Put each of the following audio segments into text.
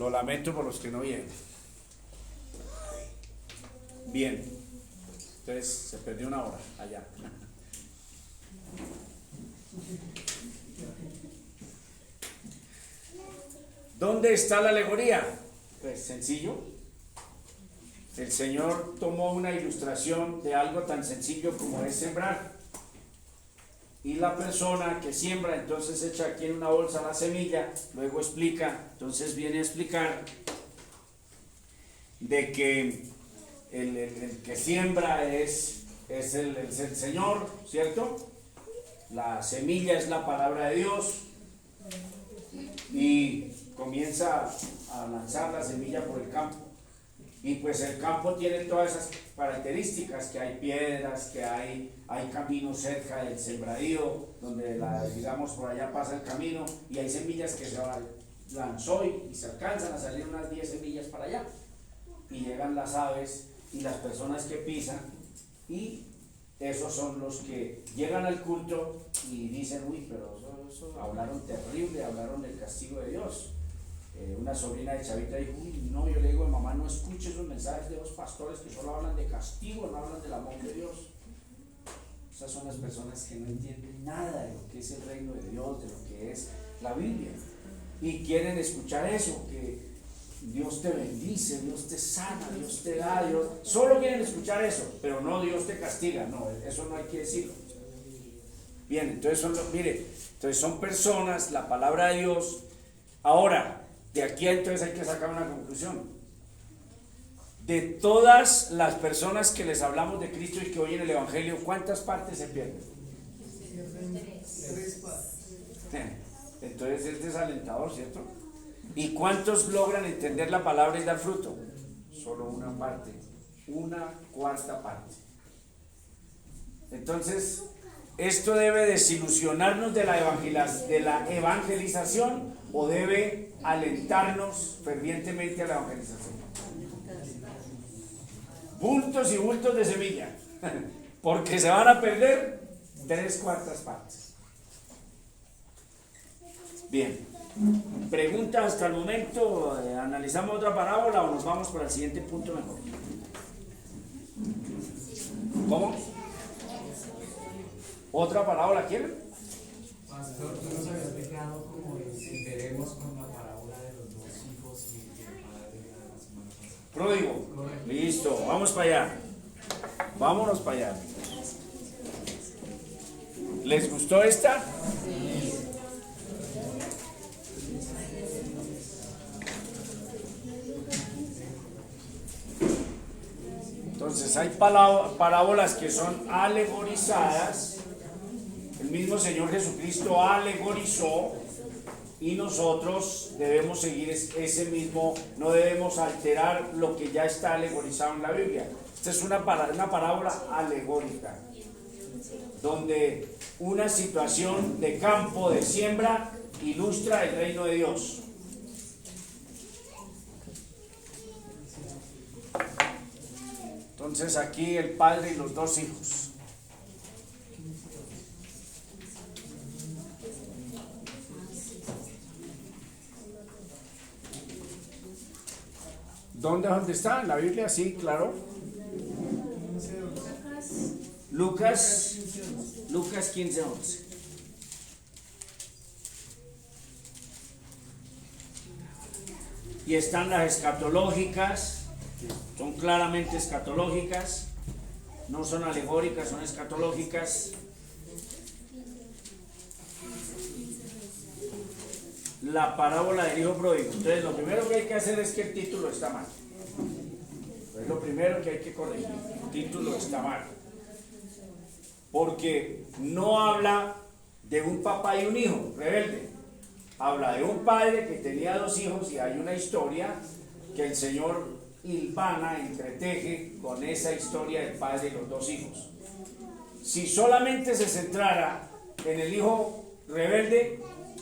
Lo lamento por los que no vienen. Bien. Entonces se perdió una hora allá. ¿Dónde está la alegoría? Pues sencillo. El Señor tomó una ilustración de algo tan sencillo como es sembrar. Y la persona que siembra, entonces echa aquí en una bolsa la semilla, luego explica, entonces viene a explicar de que el que siembra es el Señor, ¿cierto? La semilla es la palabra de Dios y comienza a lanzar la semilla por el campo. Y pues el campo tiene todas esas características, que hay piedras, que hay caminos cerca del sembradío, donde digamos por allá pasa el camino, y hay semillas que se lanzó y se alcanzan a salir unas 10 semillas para allá. Y llegan las aves y las personas que pisan, y esos son los que llegan al culto y dicen, uy, pero eso hablaron terrible, hablaron del castigo de Dios. Una sobrina de Chavita dijo, uy, no, yo le digo, mamá, no escuche esos mensajes de los pastores que solo hablan de castigo, no hablan del amor de Dios. Esas son las personas que no entienden nada de lo que es el reino de Dios, de lo que es la Biblia, y quieren escuchar eso, que Dios te bendice, Dios te sana, Dios te da, Dios, solo quieren escuchar eso, pero no Dios te castiga, no, eso no hay que decirlo. Bien, entonces entonces son personas, la palabra de Dios. Ahora, de aquí entonces hay que sacar una conclusión. De todas las personas que les hablamos de Cristo y que oyen el Evangelio, ¿cuántas partes se pierden? 3 partes. Entonces es desalentador, ¿cierto? ¿Y cuántos logran entender la palabra y dar fruto? Solo una parte, una cuarta parte. Entonces, ¿esto debe desilusionarnos de la evangelización o debe alentarnos fervientemente a la evangelización? Bultos y bultos de semilla, porque se van a perder 3/4 partes. Bien, preguntas hasta el momento. ¿Analizamos otra parábola o nos vamos para el siguiente punto mejor? ¿Cómo? ¿Otra parábola quieren? Pastor, tú nos habías dejado como veremos con la parábola de los 2 hijos y el padre de la semana pasada. Pródigo. Correcto. Listo, vamos para allá. Vámonos para allá. ¿Les gustó esta? Entonces hay parábolas que son alegorizadas. El mismo Señor Jesucristo alegorizó y nosotros debemos seguir ese mismo, no debemos alterar lo que ya está alegorizado en la Biblia. Esta es una parábola alegórica, donde una situación de campo, de siembra, ilustra el reino de Dios. Entonces aquí el padre y los 2 hijos. ¿Dónde está? ¿En la Biblia? Sí, claro. Lucas 15:11. Y están las escatológicas, son claramente escatológicas, no son alegóricas, son escatológicas. La parábola del hijo pródigo. Entonces lo primero que hay que hacer es que el título está mal. Es lo primero que hay que corregir. El título está mal. Porque no habla de un papá y un hijo rebelde. Habla de un padre que tenía 2 hijos y hay una historia que el Señor hilvana, entreteje con esa historia del padre y los 2 hijos. Si solamente se centrara en el hijo rebelde,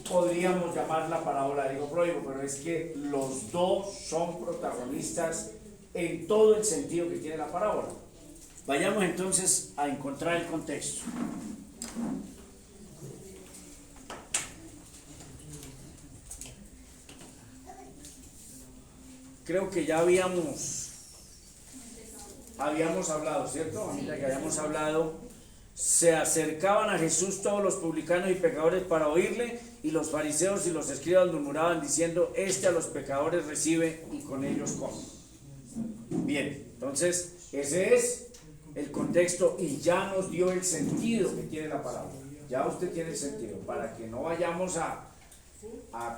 podríamos llamar la parábola del hijo pródigo, pero es que los 2 son protagonistas en todo el sentido que tiene la parábola. Vayamos entonces a encontrar el contexto. creo que ya habíamos hablado, ¿cierto? A medida que habíamos hablado, se acercaban a Jesús todos los publicanos y pecadores para oírle, y los fariseos y los escribas murmuraban diciendo: este a los pecadores recibe y con ellos come. Bien, entonces ese es el contexto y ya nos dio el sentido que tiene la palabra. Ya usted tiene el sentido, para que no vayamos a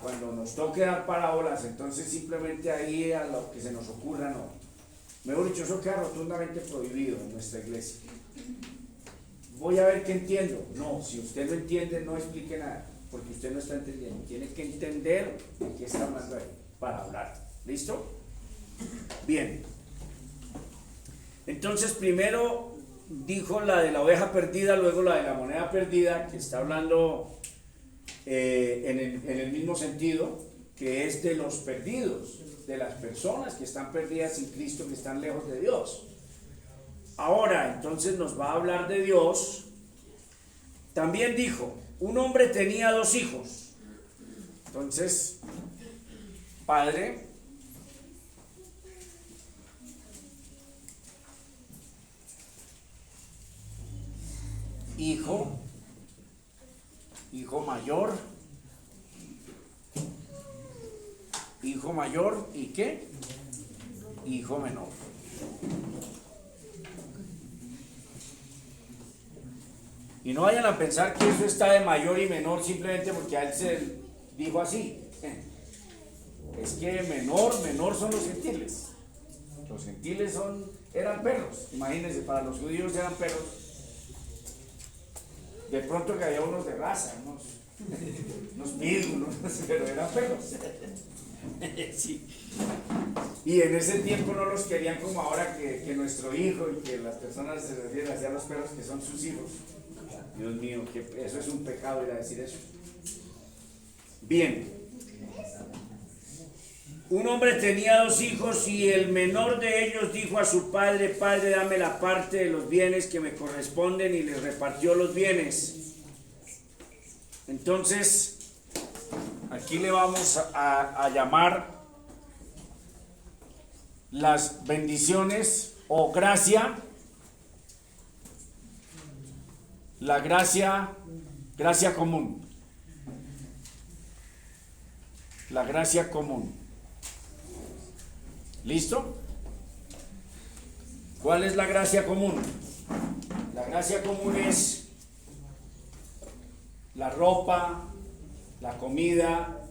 cuando nos toque dar parábolas, entonces simplemente ahí a lo que se nos ocurra, no. Mejor dicho, eso queda rotundamente prohibido en nuestra iglesia. Voy a ver qué entiendo. No, si usted no entiende, no explique nada, porque usted no está entendiendo. Tiene que entender de qué está hablando ahí para hablar. ¿Listo? Bien. Entonces, primero dijo la de la oveja perdida, luego la de la moneda perdida, que está hablando en el mismo sentido, que es de los perdidos, de las personas que están perdidas sin Cristo, que están lejos de Dios. Ahora, entonces nos va a hablar de Dios. También dijo: un hombre tenía 2 hijos. Entonces, padre, hijo mayor y ¿qué? Hijo menor. Y no vayan a pensar que eso está de mayor y menor simplemente porque a él se dijo así. Es que menor son los gentiles. Los gentiles eran perros. Imagínense, para los judíos eran perros. De pronto que había unos de raza, unos pitbull, pero eran perros. Sí. Y en ese tiempo no los querían como ahora que nuestro hijo, y que las personas se refieren hacia los perros que son sus hijos. Dios mío, que eso es un pecado ir a decir eso. Bien. Un hombre tenía 2 hijos y el menor de ellos dijo a su padre: Padre, dame la parte de los bienes que me corresponden, y le repartió los bienes. Entonces, aquí le vamos a llamar las bendiciones o gracia. La gracia común. La gracia común. ¿Listo? ¿Cuál es la gracia común? La gracia común es la ropa, la comida,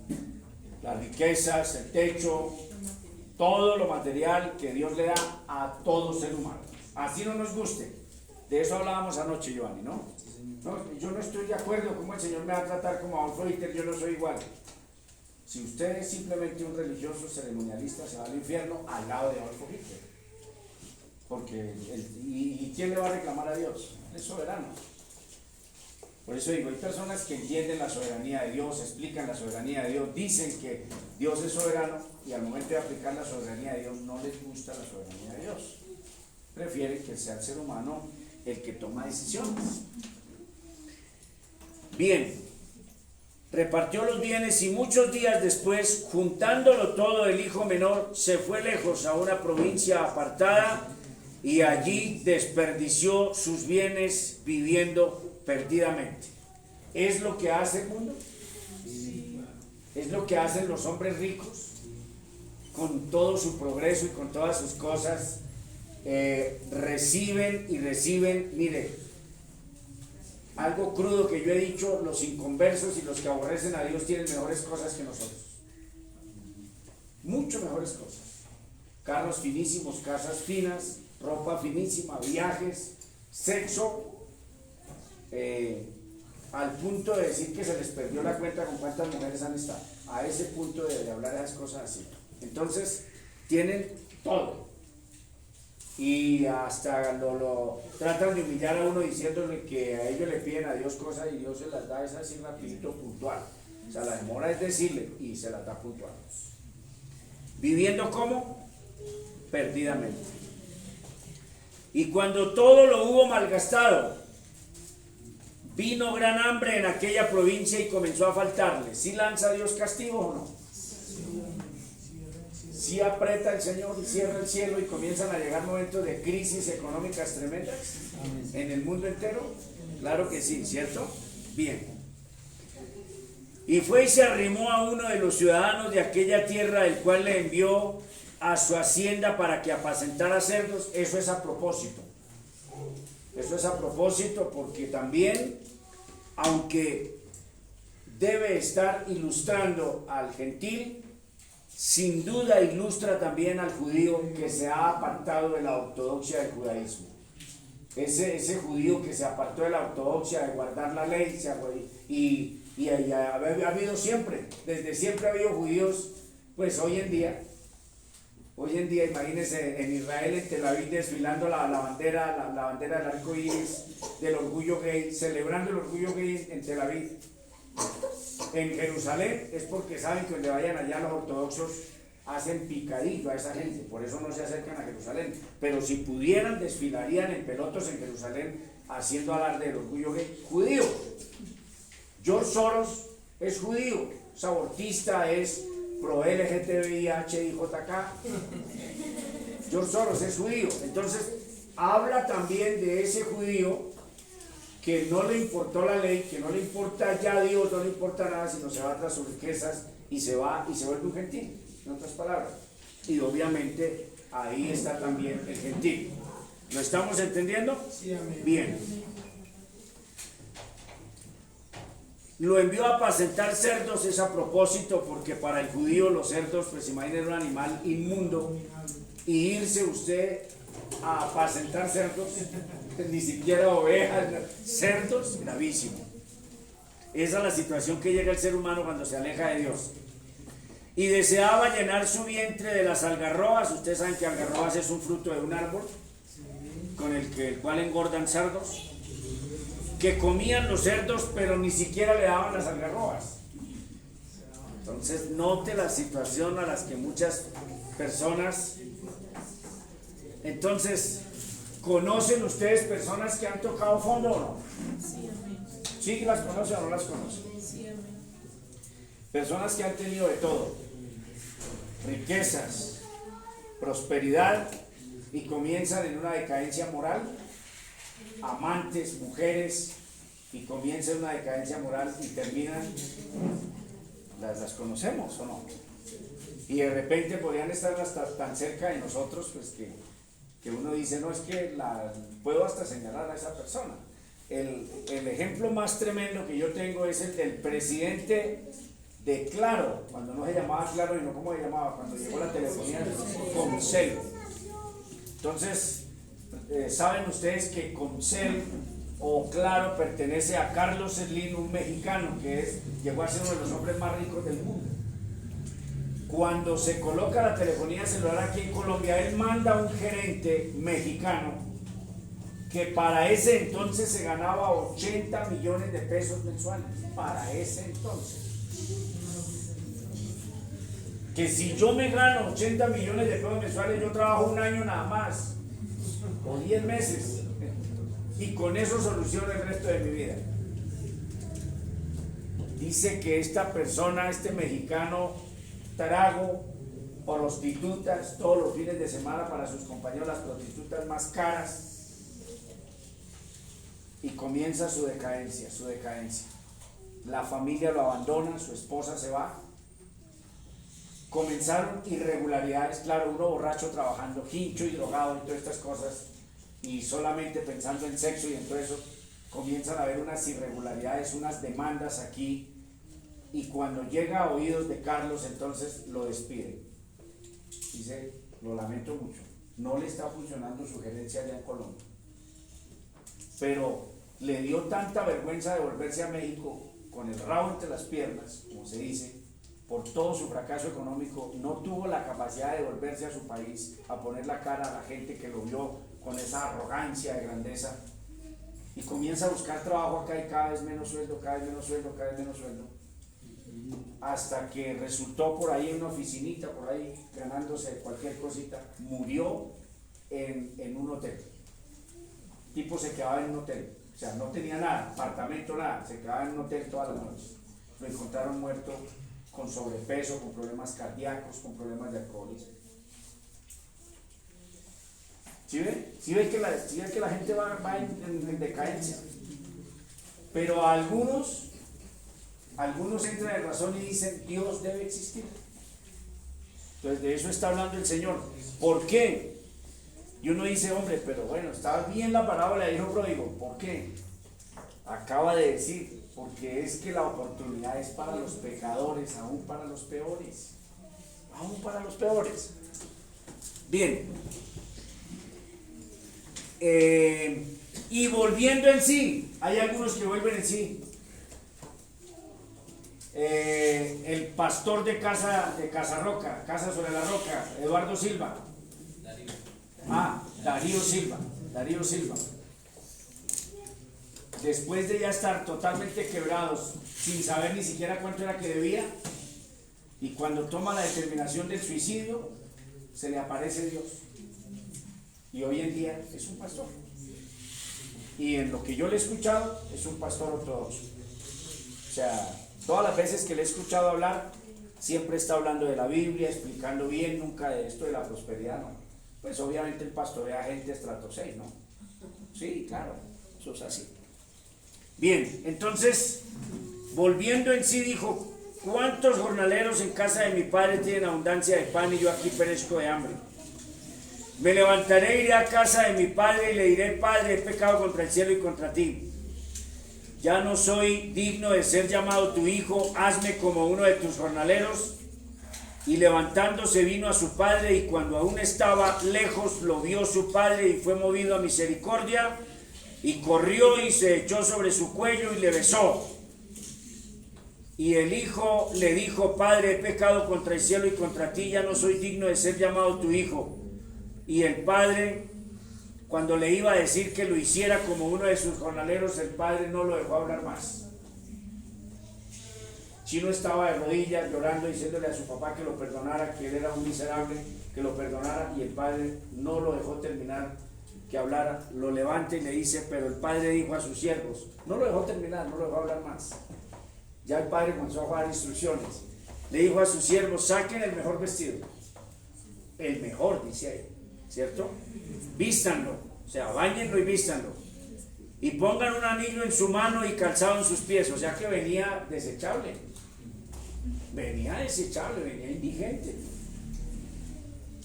las riquezas, el techo, todo lo material que Dios le da a todo ser humano. Así no nos guste. De eso hablábamos anoche, Giovanni, ¿no? No, yo no estoy de acuerdo cómo el Señor me va a tratar como a Adolfo Hitler, yo no soy igual. Si usted es simplemente un religioso ceremonialista, se va al infierno al lado de Adolfo Hitler. Porque ¿y quién le va a reclamar a Dios? Es soberano. Por eso digo, hay personas que entienden la soberanía de Dios, explican la soberanía de Dios, dicen que Dios es soberano, y al momento de aplicar la soberanía de Dios no les gusta la soberanía de Dios. Prefieren que sea el ser humano el que toma decisiones. Bien, repartió los bienes, y muchos días después, juntándolo todo, el hijo menor se fue lejos a una provincia apartada, y allí desperdició sus bienes viviendo perdidamente. ¿Es lo que hace el mundo? ¿Es lo que hacen los hombres ricos con todo su progreso y con todas sus cosas? Reciben y reciben. Mire, algo crudo que yo he dicho: los inconversos y los que aborrecen a Dios tienen mejores cosas que nosotros, mucho mejores cosas: carros finísimos, casas finas, ropa finísima, viajes, sexo, al punto de decir que se les perdió la cuenta con cuántas mujeres han estado, a ese punto de hablar de esas cosas así. Entonces tienen todo, y hasta lo tratan de humillar a uno diciéndole que a ellos le piden a Dios cosas y Dios se las da, es así rapidito, puntual. O sea, la demora es decirle y se las da puntual. ¿Viviendo cómo? Perdidamente. Y cuando todo lo hubo malgastado, vino gran hambre en aquella provincia y comenzó a faltarle. ¿Sí lanza Dios castigo o no? ¿Sí aprieta el Señor y cierra el cielo y comienzan a llegar momentos de crisis económicas tremendas en el mundo entero? Claro que sí, ¿cierto? Bien. Y fue y se arrimó a uno de los ciudadanos de aquella tierra, el cual le envió a su hacienda para que apacentara cerdos. Eso es a propósito. Eso es a propósito porque también, aunque debe estar ilustrando al gentil, sin duda ilustra también al judío que se ha apartado de la ortodoxia del judaísmo. Ese judío que se apartó de la ortodoxia, de guardar la ley, y ha habido siempre, desde siempre ha habido judíos, pues hoy en día, imagínense en Israel, en Tel Aviv, desfilando la bandera del arco iris, del orgullo gay, celebrando el orgullo gay en Tel Aviv. En Jerusalén es porque saben que donde vayan allá los ortodoxos hacen picadillo a esa gente, por eso no se acercan a Jerusalén. Pero si pudieran, desfilarían en pelotos en Jerusalén haciendo alarde del orgullo gay. Judío. George Soros es judío, es abortista, es pro LGTBIHIJK. George Soros es judío. Entonces habla también de ese judío que no le importó la ley, que no le importa ya Dios, no le importa nada, sino se va tras sus riquezas y se vuelve un gentil, en otras palabras. Y obviamente ahí está también el gentil. ¿Lo estamos entendiendo? Sí, amén. Bien. Lo envió a apacentar cerdos, es a propósito, porque para el judío los cerdos, pues imagínense un animal inmundo, y irse usted a apacentar cerdos, ni siquiera ovejas, cerdos, gravísimo. Esa es la situación que llega el ser humano cuando se aleja de Dios. Y deseaba llenar su vientre de las algarrobas. Ustedes saben que algarrobas es un fruto de un árbol con el cual engordan cerdos, que comían los cerdos, pero ni siquiera le daban las algarrobas. Entonces note la situación a las que muchas personas. Entonces, ¿conocen ustedes personas que han tocado fondo o no? Sí, amén. ¿Sí las conocen o no las conocen? Sí, amén. Personas que han tenido de todo, riquezas, prosperidad, y comienzan en una decadencia moral, amantes, mujeres, y comienzan una decadencia moral y terminan, las conocemos o no, y de repente podrían estar hasta tan cerca de nosotros, pues que uno dice, no, es que puedo hasta señalar a esa persona. El ejemplo más tremendo que yo tengo es el del presidente de Claro, cuando no se llamaba Claro, y no como se llamaba, cuando llegó la telefonía, Comcel. Entonces, saben ustedes que Comcel o Claro pertenece a Carlos Slim, un mexicano que llegó a ser uno de los hombres más ricos del mundo. Cuando se coloca la telefonía celular aquí en Colombia, él manda a un gerente mexicano que para ese entonces se ganaba 80 millones de pesos mensuales. Para ese entonces. Que si yo me gano 80 millones de pesos mensuales, yo trabajo un año nada más, o 10 meses, y con eso soluciono el resto de mi vida. Dice que esta persona, este mexicano, trago, prostitutas, todos los fines de semana para sus compañeros, las prostitutas más caras, y comienza su decadencia. La familia lo abandona, su esposa se va. Comenzaron irregularidades, claro, uno borracho trabajando, hincho y drogado y todas estas cosas, y solamente pensando en sexo y en todo eso, comienzan a haber unas irregularidades, unas demandas aquí, y cuando llega a oídos de Carlos, entonces lo despide. Dice, lo lamento mucho, no le está funcionando su gerencia allá en Colombia. Pero le dio tanta vergüenza de volverse a México con el rabo entre las piernas, como se dice, por todo su fracaso económico, no tuvo la capacidad de volverse a su país, a poner la cara a la gente que lo vio con esa arrogancia de grandeza, y comienza a buscar trabajo acá y cada vez menos sueldo, hasta que resultó por ahí en una oficinita, por ahí ganándose cualquier cosita. Murió en un hotel. El tipo se quedaba en un hotel, o sea, no tenía nada, apartamento, nada, se quedaba en un hotel todas las noches. Lo encontraron muerto con sobrepeso, con problemas cardíacos, con problemas de alcoholismo. ¿Sí ve? ¿Sí ve que la gente va en decadencia? Pero algunos entran en razón y dicen, Dios debe existir. Entonces de eso está hablando el Señor. ¿Por qué? Y uno dice, hombre, pero bueno, estaba bien la parábola del hijo pródigo. ¿Por qué? Acaba de decir, porque es que la oportunidad es para los pecadores, aún para los peores. Aún para los peores. Bien. Y volviendo en sí, hay algunos que vuelven en sí. El pastor de Casa Roca, Casa sobre la Roca, Eduardo Silva. Darío Silva. Después de ya estar totalmente quebrados, sin saber ni siquiera cuánto era que debía, y cuando toma la determinación del suicidio, se le aparece Dios. Y hoy en día es un pastor. Y en lo que yo le he escuchado, es un pastor ortodoxo. O sea, todas las veces que le he escuchado hablar, siempre está hablando de la Biblia, explicando bien, nunca de esto de la prosperidad, no. Pues obviamente el pastorea gente estrato 6, ¿no? Sí, claro, eso es así. Bien, entonces, volviendo en sí, dijo, ¿cuántos jornaleros en casa de mi padre tienen abundancia de pan y yo aquí perezco de hambre? Me levantaré, iré a casa de mi padre y le diré, Padre, he pecado contra el cielo y contra ti. Ya no soy digno de ser llamado tu hijo, hazme como uno de tus jornaleros. Y levantándose vino a su padre, y cuando aún estaba lejos lo vio su padre y fue movido a misericordia, y corrió y se echó sobre su cuello y le besó. Y el hijo le dijo, Padre, he pecado contra el cielo y contra ti, ya no soy digno de ser llamado tu hijo. Y el padre, cuando le iba a decir que lo hiciera como uno de sus jornaleros, el padre no lo dejó hablar más. Chino estaba de rodillas llorando, diciéndole a su papá que lo perdonara, que él era un miserable, que lo perdonara, y el padre no lo dejó terminar que hablara. Lo levanta y le dice, pero el padre dijo a sus siervos, no lo dejó terminar, no lo dejó hablar más. Ya el padre comenzó a dar instrucciones. Le dijo a sus siervos, saquen el mejor vestido. El mejor, dice ahí, ¿cierto? Vístanlo, o sea, báñenlo y vístanlo. Y pongan un anillo en su mano y calzado en sus pies, o sea que venía desechable. Venía indigente.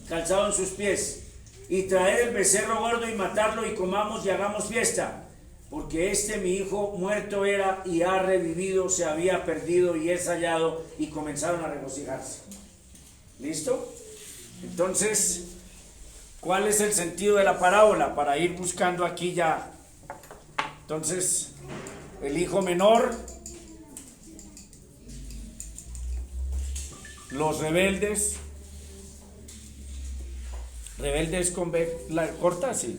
Calzado en sus pies. Y traer el becerro gordo y matarlo y comamos y hagamos fiesta. Porque mi hijo muerto era y ha revivido, se había perdido y es hallado, y comenzaron a regocijarse. ¿Listo? Entonces, ¿cuál es el sentido de la parábola? Para ir buscando aquí ya. Entonces, el hijo menor, los rebeldes con B corta, sí,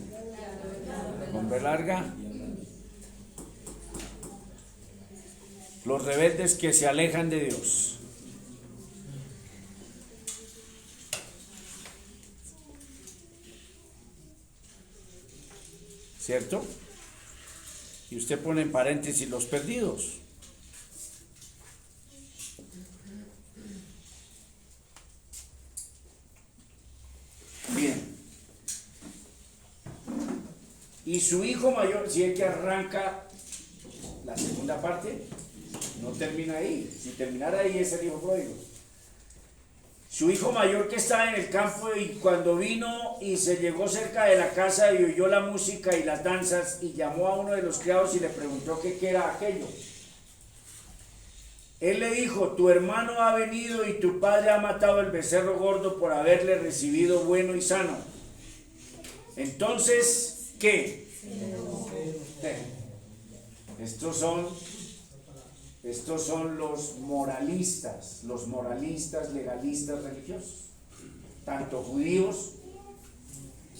con B larga, los rebeldes que se alejan de Dios. ¿Cierto? Y usted pone en paréntesis los perdidos. Bien. Y su hijo mayor, si es que arranca la segunda parte, no termina ahí. Si terminara ahí es el hijo pródigo. Su hijo mayor que estaba en el campo, y cuando vino y se llegó cerca de la casa y oyó la música y las danzas, y llamó a uno de los criados y le preguntó qué era aquello. Él le dijo, tu hermano ha venido y tu padre ha matado el becerro gordo por haberle recibido bueno y sano. Entonces, ¿qué? Estos son los moralistas legalistas religiosos, tanto judíos,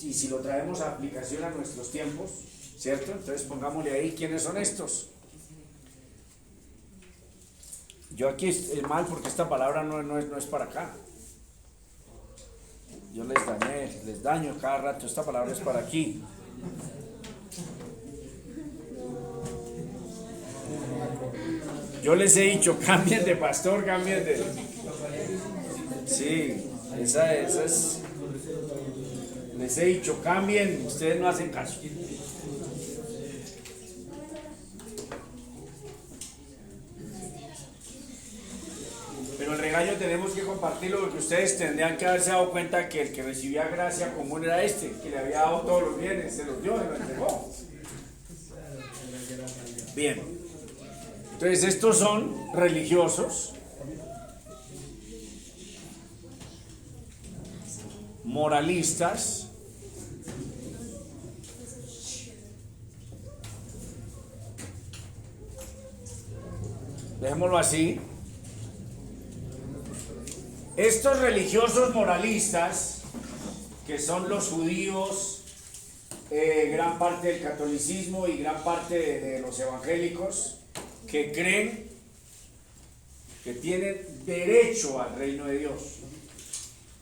y si lo traemos a aplicación a nuestros tiempos, ¿cierto? Entonces pongámosle ahí quiénes son estos. Yo aquí es mal porque esta palabra no es para acá. Yo les daño cada rato, esta palabra es para aquí. Yo les he dicho, cambien de pastor, cambien de... Sí, esa es... Les he dicho, cambien, ustedes no hacen caso. Pero el regaño tenemos que compartirlo porque ustedes tendrían que haberse dado cuenta que el que recibía gracia común era este, que le había dado todos los bienes, se los dio, se los entregó. Bien. Entonces estos son religiosos, moralistas, dejémoslo así. Estos religiosos moralistas, que son los judíos, gran parte del catolicismo y gran parte de los evangélicos, que creen que tienen derecho al reino de Dios.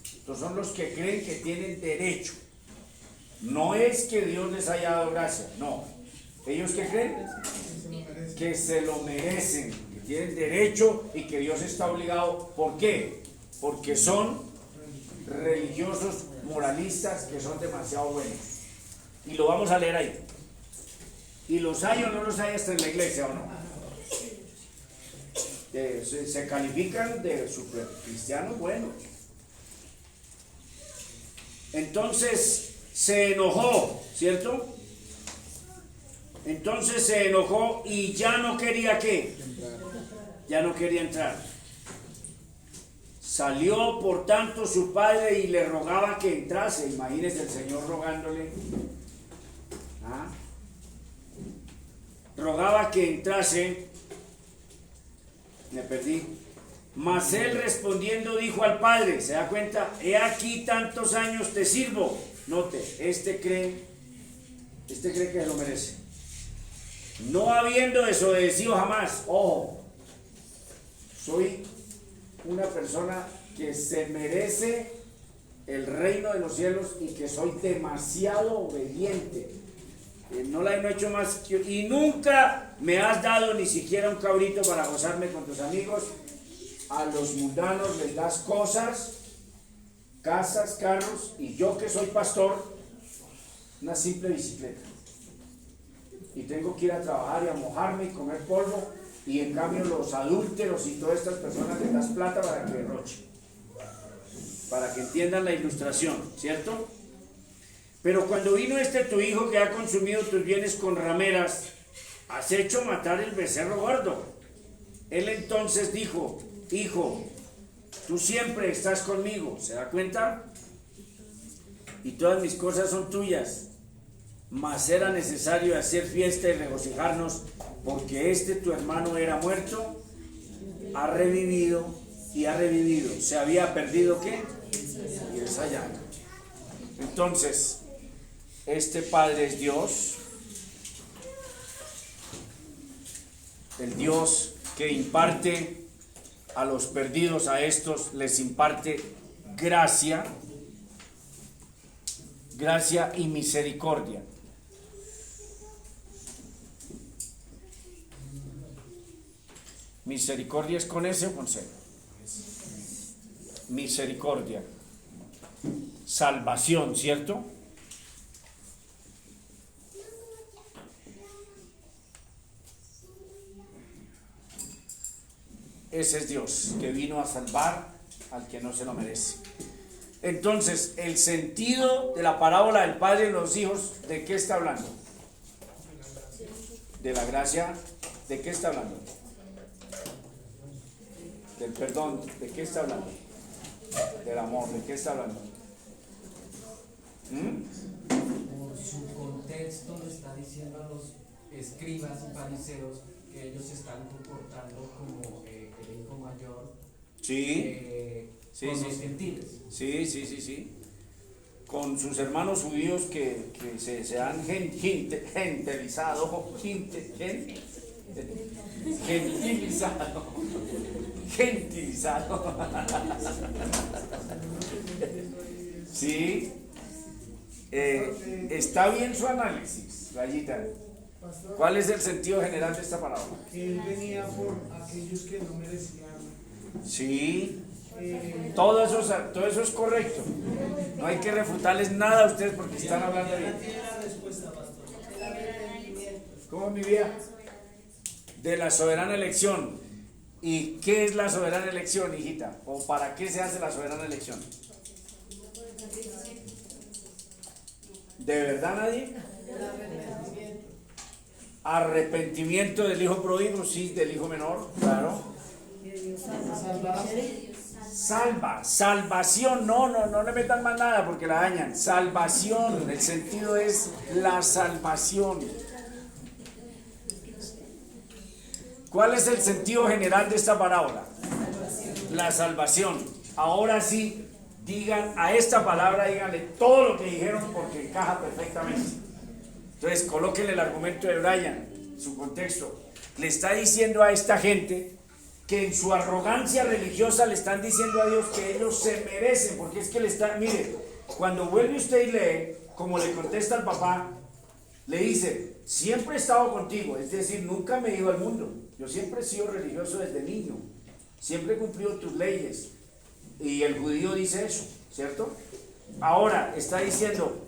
Estos son los que creen que tienen derecho. No es que Dios les haya dado gracia, no. ¿Ellos qué creen? Que se lo merecen, que tienen derecho y que Dios está obligado. ¿Por qué? Porque son religiosos moralistas que son demasiado buenos. Y lo vamos a leer ahí. Y los hay o no los hay hasta en la iglesia, ¿o no? Se califican de super cristianos buenos. Entonces se enojó, ¿cierto? Entonces se enojó y ya no quería ¿qué? Ya no quería entrar. Salió por tanto su padre y le rogaba que entrase. Imagínese el Señor rogándole. ¿Ah? Rogaba que entrase. Me perdí. Mas él respondiendo dijo al padre, ¿se da cuenta? He aquí tantos años te sirvo. Note, este cree que se lo merece. No habiendo desobedecido jamás. Ojo, soy una persona que se merece el reino de los cielos y que soy demasiado obediente. No la he hecho más que, y nunca me has dado ni siquiera un cabrito para gozarme con tus amigos. A los mundanos les das cosas, casas, carros, y yo que soy pastor, una simple bicicleta. Y tengo que ir a trabajar y a mojarme y comer polvo, y en cambio los adúlteros y todas estas personas les das plata para que derrochen, para que entiendan la ilustración, ¿cierto? Pero cuando vino tu hijo que ha consumido tus bienes con rameras, has hecho matar el becerro gordo. Él entonces dijo, hijo, tú siempre estás conmigo, ¿se da cuenta? Y todas mis cosas son tuyas, mas era necesario hacer fiesta y regocijarnos, porque tu hermano era muerto, ha revivido y ha revivido. Se había perdido ¿qué? Y es allá. Entonces, este Padre es Dios, el Dios que imparte a los perdidos, a estos les imparte gracia y misericordia. ¿Misericordia es con S o con C? Misericordia. Salvación, ¿cierto? Ese es Dios, que vino a salvar al que no se lo merece. Entonces, el sentido de la parábola del padre y los hijos, ¿de qué está hablando? De la gracia. ¿De qué está hablando? Del perdón. ¿De qué está hablando? Del amor. ¿De qué está hablando? Por su contexto le está diciendo a los escribas y fariseos que ellos se están comportando como el hijo mayor. Sí. Con los gentiles. Sí. Con sus hermanos judíos que se han gentilizado. Sí. Está bien su análisis, Rayita. ¿Cuál es el sentido general de esta parábola? Que él venía por aquellos que no merecían. Sí, todo eso es correcto. No hay que refutarles nada a ustedes porque están hablando bien. Tiene la respuesta, pastor. ¿Cómo es mi vida? De la soberana elección. ¿Y qué es la soberana elección, hijita? ¿O para qué se hace la soberana elección? ¿De verdad nadie? Arrepentimiento del hijo pródigo, sí, del hijo menor, claro. Salvación, no le metan más nada porque la dañan. Salvación, el sentido es la salvación. ¿Cuál es el sentido general de esta parábola? La salvación. Ahora sí, digan a esta palabra, díganle todo lo que dijeron porque encaja perfectamente. Entonces, colóquenle el argumento de Brian, su contexto. Le está diciendo a esta gente que en su arrogancia religiosa le están diciendo a Dios que ellos se merecen, porque es que le está, mire, cuando vuelve usted y lee, como le contesta al papá, le dice, siempre he estado contigo, es decir, nunca me he ido al mundo, yo siempre he sido religioso desde niño, siempre he cumplido tus leyes, y el judío dice eso, ¿cierto? Ahora está diciendo,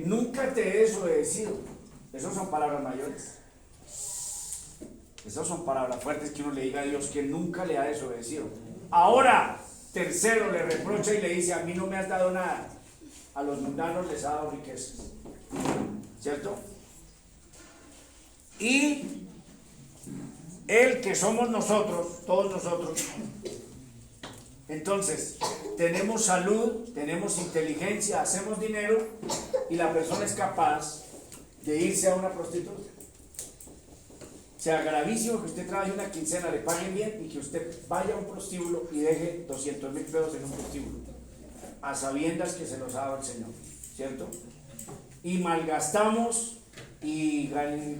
nunca te he desobedecido. Esas son palabras mayores. Esas son palabras fuertes que uno le diga a Dios que nunca le ha desobedecido. Ahora, tercero, le reprocha y le dice, a mí no me has dado nada. A los mundanos les ha dado riquezas. ¿Cierto? Y el que somos nosotros, todos nosotros, entonces, tenemos salud, tenemos inteligencia, hacemos dinero y la persona es capaz de irse a una prostituta. O sea, gravísimo que usted trabaje una quincena, le paguen bien y que usted vaya a un prostíbulo y deje 200,000 pesos en un prostíbulo, a sabiendas que se los ha dado el Señor, ¿cierto? Y malgastamos y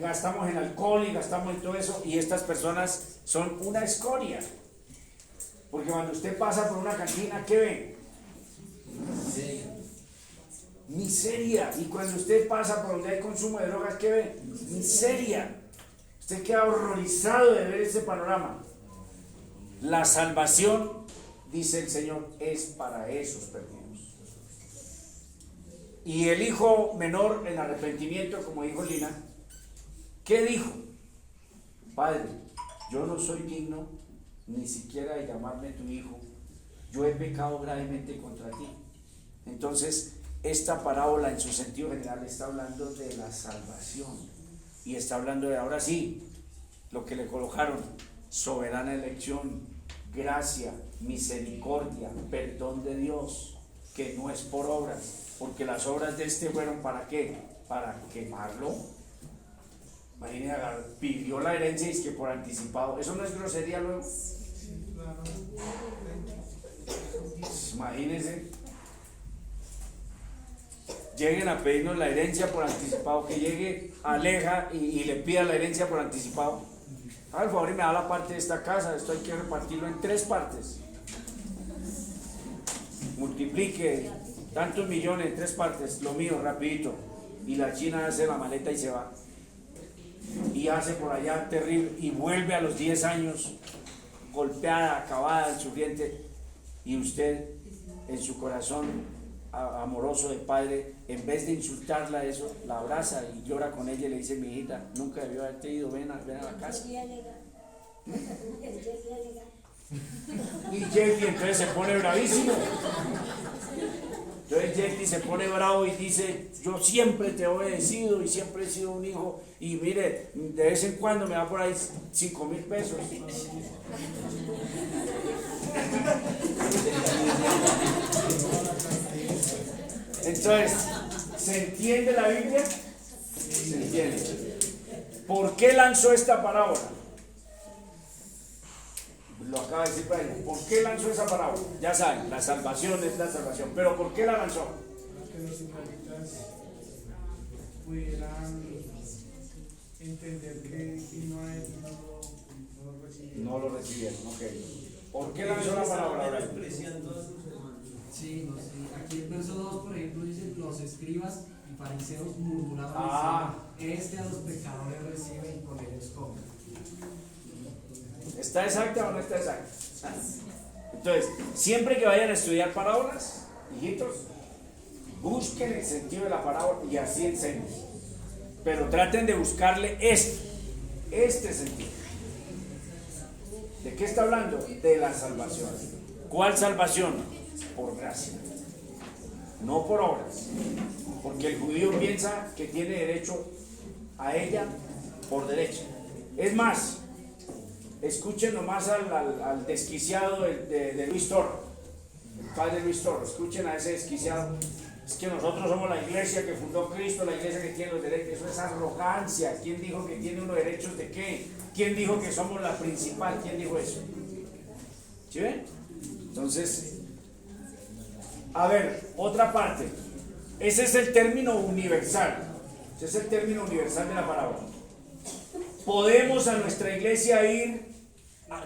gastamos en alcohol y gastamos en todo eso y estas personas son una escoria. Porque cuando usted pasa por una cantina, ¿qué ve? Miseria. Y cuando usted pasa por donde hay consumo de drogas, ¿qué ve? Miseria. Usted queda horrorizado de ver ese panorama. La salvación, dice el Señor, es para esos perdidos. Y el hijo menor en arrepentimiento, como dijo Lina, ¿qué dijo? Padre, yo no soy digno ni siquiera de llamarme tu hijo, yo he pecado gravemente contra ti. Entonces, esta parábola en su sentido general está hablando de la salvación y está hablando de, ahora sí, lo que le colocaron, soberana elección, gracia, misericordia, perdón de Dios, que no es por obras, porque las obras de este fueron ¿para qué? Para quemarlo. Imagínense, pidió la herencia y es que por anticipado, ¿eso no es grosería luego? Imagínense, lleguen a pedirnos la herencia por anticipado, que llegue Aleja y le pida la herencia por anticipado. Por favor, y me da la parte de esta casa, esto hay que repartirlo en 3 partes. Multiplique tantos millones en 3 partes, lo mío, rapidito. Y la China hace la maleta y se va. Y hace por allá terrible y vuelve a los 10 años golpeada, acabada, sufriente, y usted en su corazón amoroso de padre, en vez de insultarla eso, la abraza y llora con ella y le dice, mi hijita, nunca debió haberte ido, ven a la casa. Y Jeffy entonces se pone bravísimo. Entonces Jeffy se pone bravo y dice, yo siempre te he obedecido y siempre he sido un hijo, y mire, de vez en cuando me da por ahí 5,000 pesos. Entonces, ¿se entiende la Biblia? Se entiende. ¿Por qué lanzó esta parábola? Lo acaba de decir Brian. ¿Por qué lanzó esa parábola? Ya saben, la salvación es la salvación. ¿Pero por qué la lanzó? Para que los israelitas pudieran entender que vino a él y no lo recibieron. No lo recibieron, ok. ¿Por qué lanzó la parábola, Brian? Sí, aquí en verso 2, por ejemplo, dice los escribas y fariseos murmuraban diciendo, a los pecadores recibe y con ellos come. ¿Está exacta o no está exacta? Entonces, siempre que vayan a estudiar parábolas, hijitos, busquen el sentido de la parábola y así enseñen. Pero traten de buscarle este sentido. ¿De qué está hablando? De la salvación. ¿Cuál salvación? Por gracia, no por obras. Porque el judío piensa que tiene derecho a ella por derecho. Es más, escuchen nomás al desquiciado de Luis Toro, el padre Luis Toro. Escuchen a ese desquiciado. Es que nosotros somos la iglesia que fundó Cristo, la iglesia que tiene los derechos. Eso es arrogancia. ¿Quién dijo que tiene unos derechos de qué? ¿Quién dijo que somos la principal? ¿Quién dijo eso? ¿Sí ven? Entonces, a ver, otra parte. Ese es el término universal. Ese es el término universal de la parábola. Podemos a nuestra iglesia ir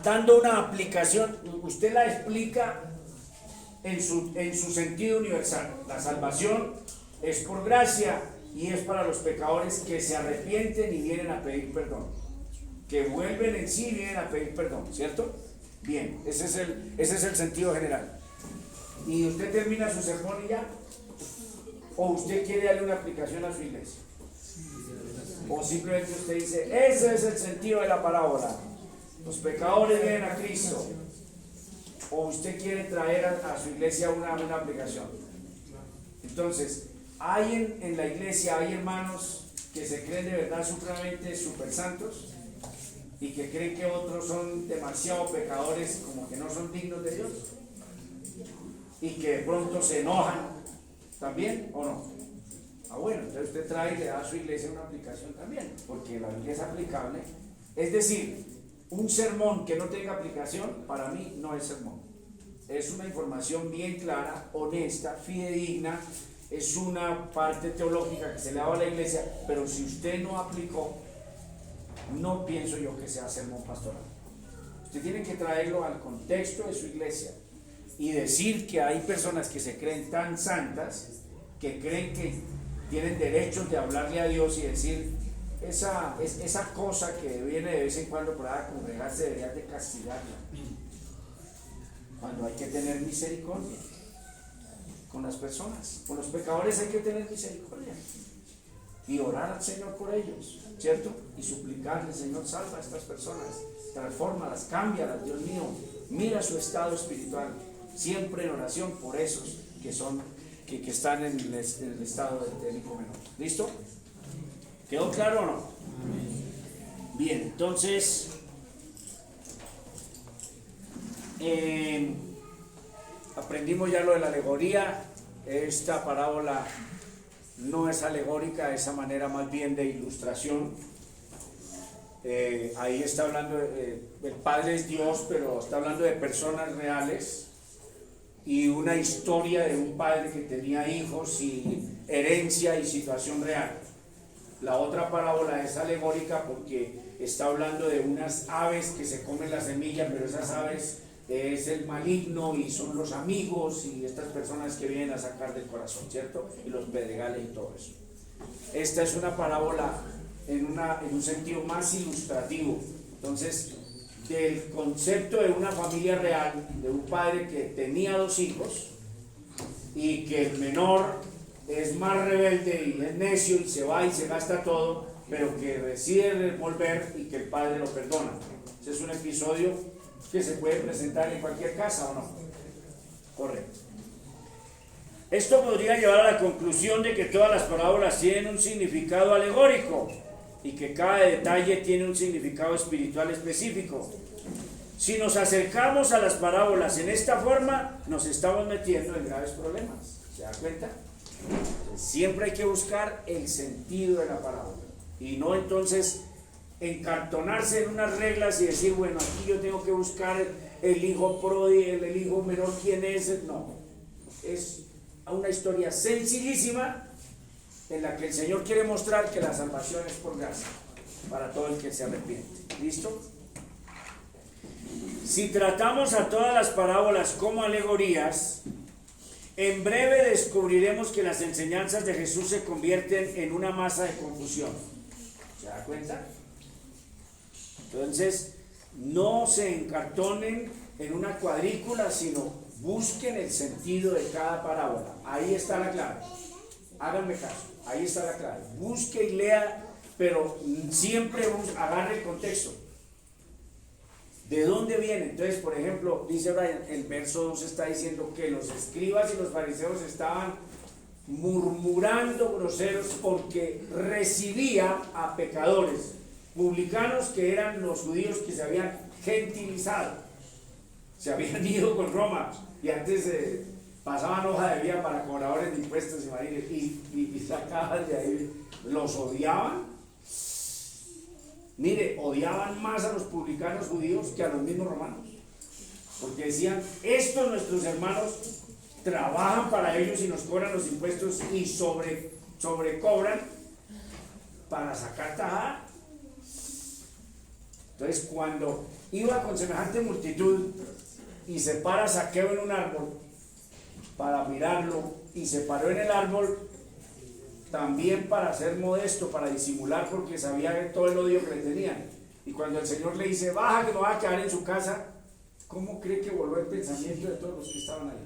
dando una aplicación. Usted la explica en su sentido universal. La salvación es por gracia y es para los pecadores que se arrepienten y vienen a pedir perdón, que vuelven en sí y vienen a pedir perdón, ¿cierto? Bien, ese es el sentido general. ¿Y usted termina su sermón y ya? ¿O usted quiere darle una aplicación a su iglesia? ¿O simplemente usted dice, ese es el sentido de la parábola, los pecadores vienen a Cristo? ¿O usted quiere traer a su iglesia una aplicación? Entonces, hay en la iglesia, hay hermanos que se creen de verdad supremamente super santos y que creen que otros son demasiado pecadores, como que no son dignos de Dios, y que de pronto se enojan también, ¿o no? Bueno, entonces usted trae y le da a su iglesia una aplicación también, porque la Biblia es aplicable. Es decir, un sermón que no tenga aplicación, para mí no es sermón. Es una información bien clara, honesta, fidedigna, es una parte teológica que se le daba a la iglesia, pero si usted no aplicó, no pienso yo que sea sermón pastoral. Usted tiene que traerlo al contexto de su iglesia y decir que hay personas que se creen tan santas, que creen que tienen derechos de hablarle a Dios y decir, esa cosa que viene de vez en cuando para congregarse debería de castigarla, cuando hay que tener misericordia con las personas, con los pecadores hay que tener misericordia y orar al Señor por ellos, ¿cierto? Y suplicarle, Señor, salva a estas personas, transfórmalas, cámbialas, Dios mío, mira su estado espiritual, siempre en oración por esos que están en el estado del hijo menor. ¿Listo? ¿Quedó claro o no? Bien, entonces aprendimos ya lo de la alegoría. Esta parábola no es alegórica, esa manera más bien de ilustración. Ahí está hablando el Padre es Dios, pero está hablando de personas reales y una historia de un padre que tenía hijos y herencia y situación real. La otra parábola es alegórica porque está hablando de unas aves que se comen la semilla, pero esas aves es el maligno y son los amigos y estas personas que vienen a sacar del corazón, ¿cierto? Y los pedregales y todo eso. Esta es una parábola en un sentido más ilustrativo. Entonces, del concepto de una familia real, de un padre que tenía 2 hijos y que el menor es más rebelde y es necio y se va y se gasta todo, pero que decide volver y que el padre lo perdona. Ese es un episodio que se puede presentar en cualquier casa, ¿o no? Correcto. Esto podría llevar a la conclusión de que todas las parábolas tienen un significado alegórico y que cada detalle tiene un significado espiritual específico. Si nos acercamos a las parábolas en esta forma, nos estamos metiendo en graves problemas. ¿Se da cuenta? Siempre hay que buscar el sentido de la parábola y no entonces encartonarse en unas reglas y decir, bueno, aquí yo tengo que buscar el hijo pródigo, el hijo menor, ¿quién es? No, es una historia sencillísima en la que el Señor quiere mostrar que la salvación es por gracia para todo el que se arrepiente. ¿Listo? Si tratamos a todas las parábolas como alegorías En breve descubriremos que las enseñanzas de Jesús se convierten en una masa de confusión. ¿Se da cuenta? Entonces, no se encartonen en una cuadrícula, sino busquen el sentido de cada parábola. Ahí está la clave. Háganme caso, ahí está la clave. Busque y lea, pero siempre agarre el contexto. ¿De dónde viene? Entonces, por ejemplo, dice Brian, el verso 2 está diciendo que los escribas y los fariseos estaban murmurando groseros porque recibía a pecadores, publicanos, que eran los judíos que se habían gentilizado, se habían ido con Roma y antes pasaban hoja de vida para cobradores de impuestos y sacaban de ahí, los odiaban. Mire, odiaban más a los publicanos judíos que a los mismos romanos, porque decían, estos nuestros hermanos trabajan para ellos y nos cobran los impuestos y sobrecobran para sacar tajada. Entonces, cuando iba con semejante multitud y se para Zaqueo en un árbol para mirarlo, y se paró en el árbol también para ser modesto, para disimular, porque sabía todo el odio que le tenían. Y cuando el Señor le dice, baja que no va a quedar en su casa, ¿cómo cree que volvió el pensamiento de todos los que estaban ahí?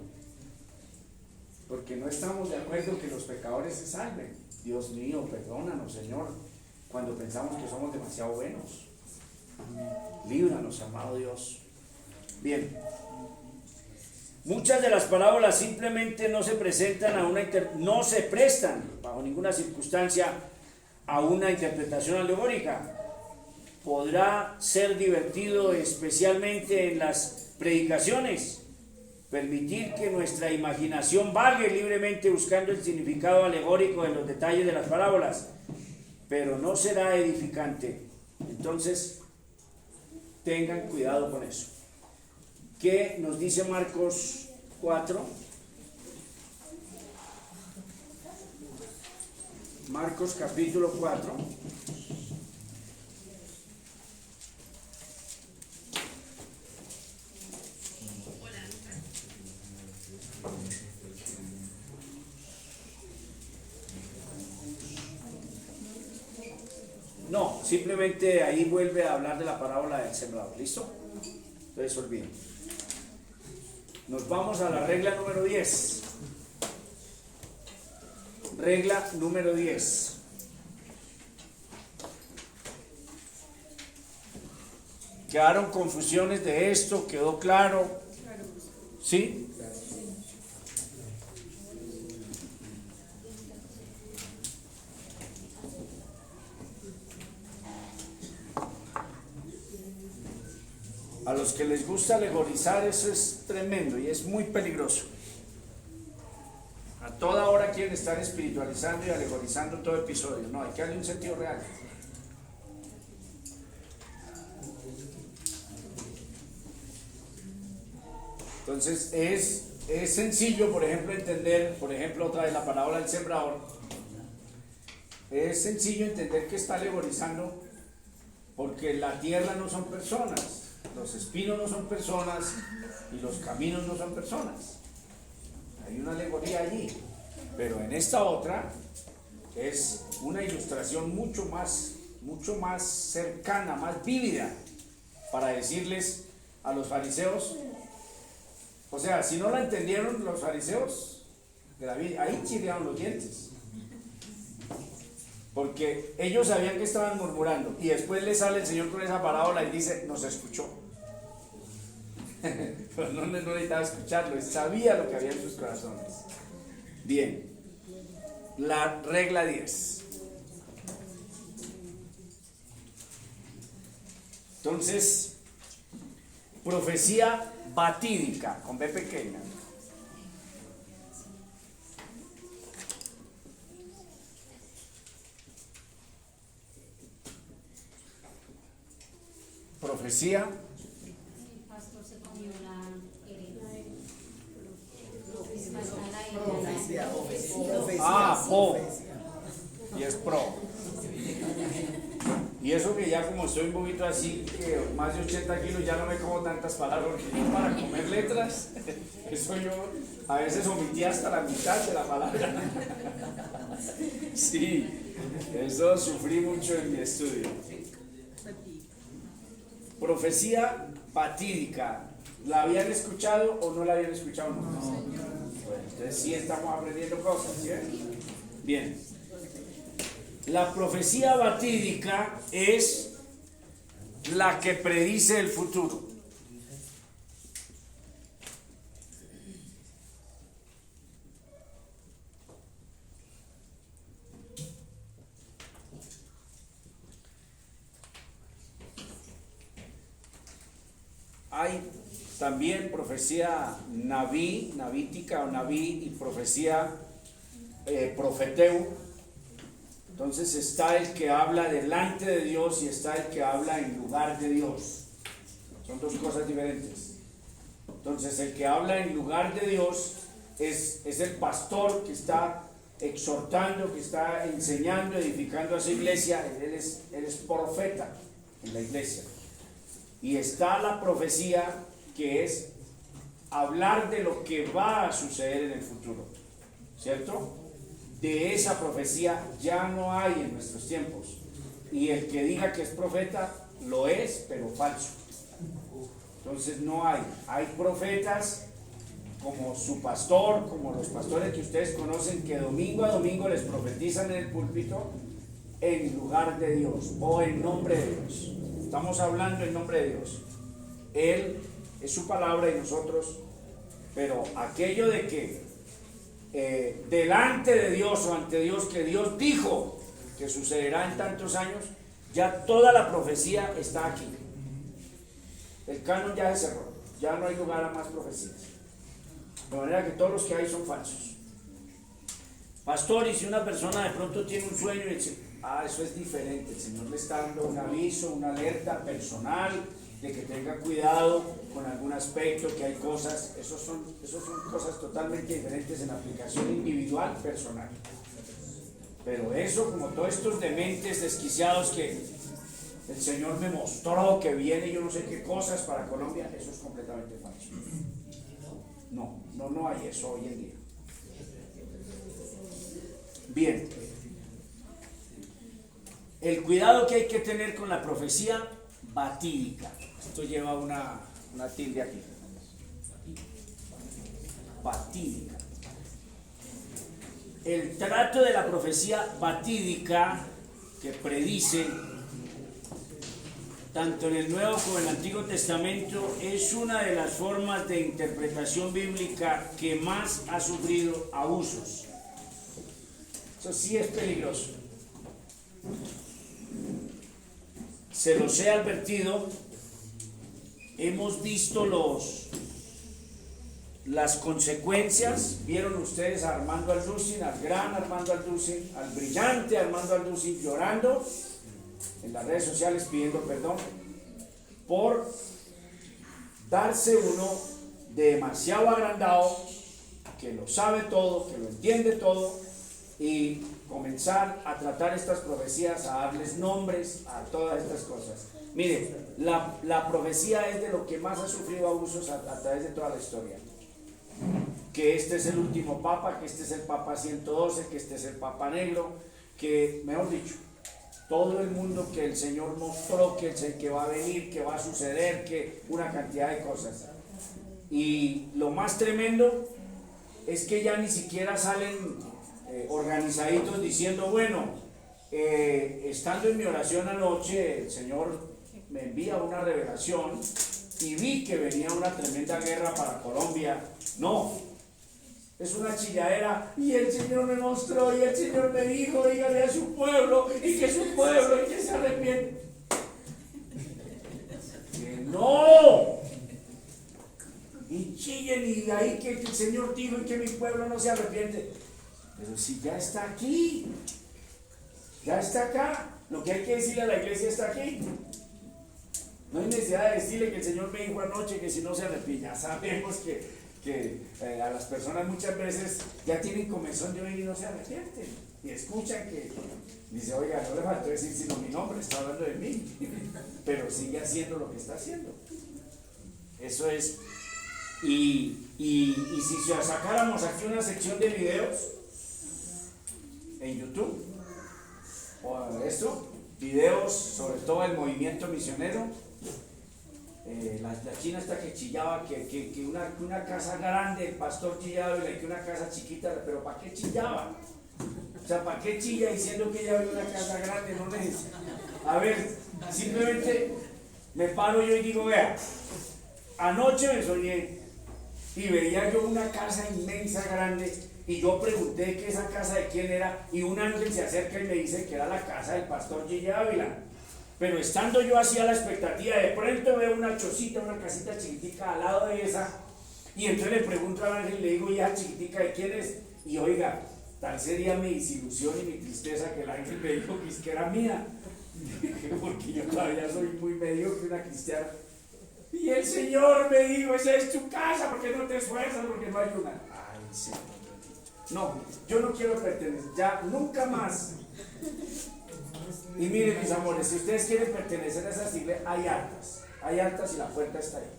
Porque no estamos de acuerdo que los pecadores se salven. Dios mío, perdónanos, Señor, cuando pensamos que somos demasiado buenos. Líbranos, amado Dios. Bien. Muchas de las parábolas simplemente no se presentan no se prestan bajo ninguna circunstancia a una interpretación alegórica. Podrá ser divertido, especialmente en las predicaciones, permitir que nuestra imaginación vague libremente buscando el significado alegórico de los detalles de las parábolas, pero no será edificante. Entonces, tengan cuidado con eso. ¿Qué nos dice Marcos 4? Marcos capítulo 4. No, simplemente ahí vuelve a hablar de la parábola del sembrador. ¿Listo? Entonces olviden. Nos vamos a la regla número 10. Regla número 10. ¿Quedaron confusiones de esto? ¿Quedó claro? ¿Sí? A los que les gusta alegorizar, eso es tremendo y es muy peligroso. A toda hora quieren estar espiritualizando y alegorizando todo episodio. No, hay que darle un sentido real. Entonces es sencillo, por ejemplo, entender, otra vez la parábola del sembrador. Es sencillo entender que está alegorizando porque la tierra no son personas. Los espinos no son personas y los caminos no son personas. Hay una alegoría allí, pero en esta otra es una ilustración mucho más cercana, más vívida, para decirles a los fariseos, o sea, si no la entendieron los fariseos de la Biblia, ahí chirriaron los dientes, porque ellos sabían que estaban murmurando y después les sale el Señor con esa parábola y dice, nos escuchó. Pero no necesitaba escucharlo, él sabía lo que había en sus corazones. Bien, la regla 10. Entonces, profecía batídica, con B pequeña. Profecía. Po. Y es pro. Y eso que ya como estoy un poquito así, que más de 80 kilos, ya no me como tantas palabras, porque yo para comer letras, eso yo a veces omití hasta la mitad de la palabra. Sí, eso sufrí mucho en mi estudio. Profecía fatídica, ¿la habían escuchado o no la habían escuchado? No. Bueno, entonces sí estamos aprendiendo cosas, ¿sí? Bien. La profecía fatídica es la que predice el futuro. Hay también profecía navítica o naví y profecía profeteu. Entonces está el que habla delante de Dios y está el que habla en lugar de Dios. Son dos cosas diferentes. Entonces el que habla en lugar de Dios es el pastor que está exhortando, que está enseñando, edificando a su iglesia. Él es profeta en la iglesia. Y está la profecía, que es hablar de lo que va a suceder en el futuro, ¿cierto? De esa profecía ya no hay en nuestros tiempos. Y el que diga que es profeta, lo es, pero falso. Entonces no hay. Hay profetas como su pastor, como los pastores que ustedes conocen, que domingo a domingo les profetizan en el púlpito en lugar de Dios o en nombre de Dios. Estamos hablando en nombre de Dios. Él es su palabra y nosotros, pero aquello de que delante de Dios o ante Dios, que Dios dijo que sucederá en tantos años, ya toda la profecía está aquí. El canon ya se cerró, ya no hay lugar a más profecías. De manera que todos los que hay son falsos. Pastor, y si una persona de pronto tiene un sueño y dice, eso es diferente, el Señor le está dando un aviso, una alerta personal de que tenga cuidado con algún aspecto, que hay cosas, esos son cosas totalmente diferentes en aplicación individual, personal. Pero eso, como todos estos dementes desquiciados que el Señor me mostró que viene yo no sé qué cosas para Colombia, eso es completamente falso. No hay eso hoy en día. Bien. El cuidado que hay que tener con la profecía fatídica. Esto lleva una tilde aquí. Fatídica. El trato de la profecía fatídica que predice tanto en el Nuevo como en el Antiguo Testamento es una de las formas de interpretación bíblica que más ha sufrido abusos. Eso sí es peligroso. Se los he advertido. Hemos visto las consecuencias. Vieron ustedes a Armando Alducin, al gran Armando Alducin, al brillante Armando Alducin llorando en las redes sociales pidiendo perdón por darse uno demasiado agrandado, que lo sabe todo, que lo entiende todo, y comenzar a tratar estas profecías, a darles nombres a todas estas cosas. Mire, la profecía es de lo que más ha sufrido abusos a través de toda la historia. Que este es el último papa, que este es el papa 112, que este es el papa negro, que, mejor dicho, todo el mundo que el Señor mostró que va a venir, que va a suceder, que una cantidad de cosas. Y lo más tremendo es que ya ni siquiera salen organizaditos diciendo, bueno, estando en mi oración anoche, el Señor me envía una revelación y vi que venía una tremenda guerra para Colombia. No, es una chilladera, y el Señor me mostró, y el Señor me dijo, dígale a su pueblo, y que su pueblo, y que se arrepiente. Que no, y chillen, y de ahí que el Señor dijo, y que mi pueblo no se arrepiente. Pero si ya está aquí, ya está acá, lo que hay que decirle a la iglesia está aquí. No hay necesidad de decirle que el Señor me dijo anoche que si no se arrepiente. Ya sabemos que a las personas muchas veces ya tienen comezón de oír y no se arrepienten. y escuchan que dice, oiga, no le faltó decir sino mi nombre, está hablando de mí, pero sigue haciendo lo que está haciendo. Eso es. Y si sacáramos aquí una sección de videos en YouTube, o esto, videos sobre todo el movimiento misionero, la china esta que chillaba, que una casa grande, el pastor chillaba y que una casa chiquita, pero ¿para qué chillaba? O sea, ¿para qué chilla diciendo que ella ve una casa grande? No necesita. A ver, simplemente me paro yo y digo, vea, anoche me soñé y veía yo una casa inmensa, grande, y yo pregunté que esa casa de quién era, y un ángel se acerca y me dice que era la casa del pastor Gille Ávila. Pero estando yo así a la expectativa, de pronto veo una chocita, una casita chiquitica al lado de esa, y entonces le pregunto al ángel y le digo, ¿y esa chiquitica de quién es? Y oiga, tal sería mi desilusión y mi tristeza que el ángel me dijo que era mía, porque yo todavía soy muy mediocre, una cristiana. Y el Señor me dijo, esa es tu casa, ¿por qué no te esfuerzas? Porque no hay una. Ay, Señor. No, yo no quiero pertenecer, ya nunca más. Y miren, mis amores, si ustedes quieren pertenecer a esas iglesias, hay altas y la puerta está ahí.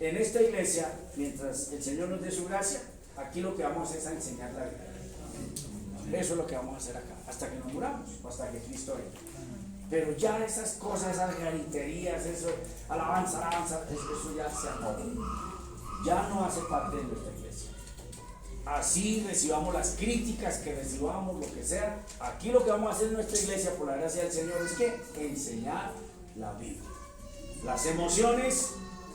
En esta iglesia, mientras el Señor nos dé su gracia, aquí lo que vamos a hacer es a enseñar la vida. Eso es lo que vamos a hacer acá, hasta que nos muramos, o hasta que Cristo venga. Pero ya esas cosas, esas gariterías, eso, alabanza, eso ya se acabó. Ya no hace parte de nuestra iglesia. Así recibamos las críticas que recibamos, lo que sea. Aquí lo que vamos a hacer en nuestra iglesia, por la gracia del Señor, es que enseñar la Biblia. Las emociones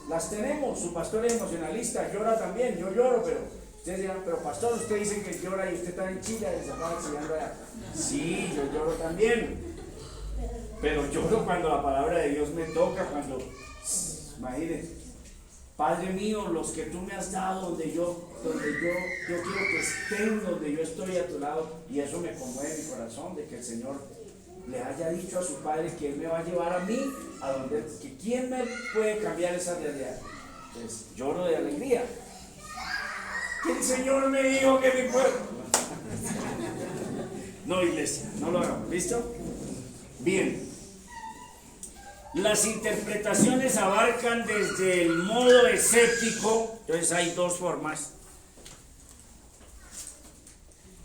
las tenemos. Su pastor es emocionalista, llora también. Yo lloro, pero ustedes dirán, pero pastor, usted dice que llora y usted está en Chile y se acaba enseñando allá. Sí, yo lloro también. Pero lloro cuando la palabra de Dios me toca, cuando, imagínense, Padre mío, los que tú me has dado, donde yo quiero que estén donde yo estoy a tu lado, y eso me conmueve mi corazón, de que el Señor le haya dicho a su Padre que Él me va a llevar a mí, a donde, que quién me puede cambiar esa realidad. Pues lloro de alegría. Que el Señor me dijo que mi pueblo. No, iglesia, no lo hagamos, ¿listo? Bien. Las interpretaciones abarcan desde el modo escéptico, entonces hay dos formas.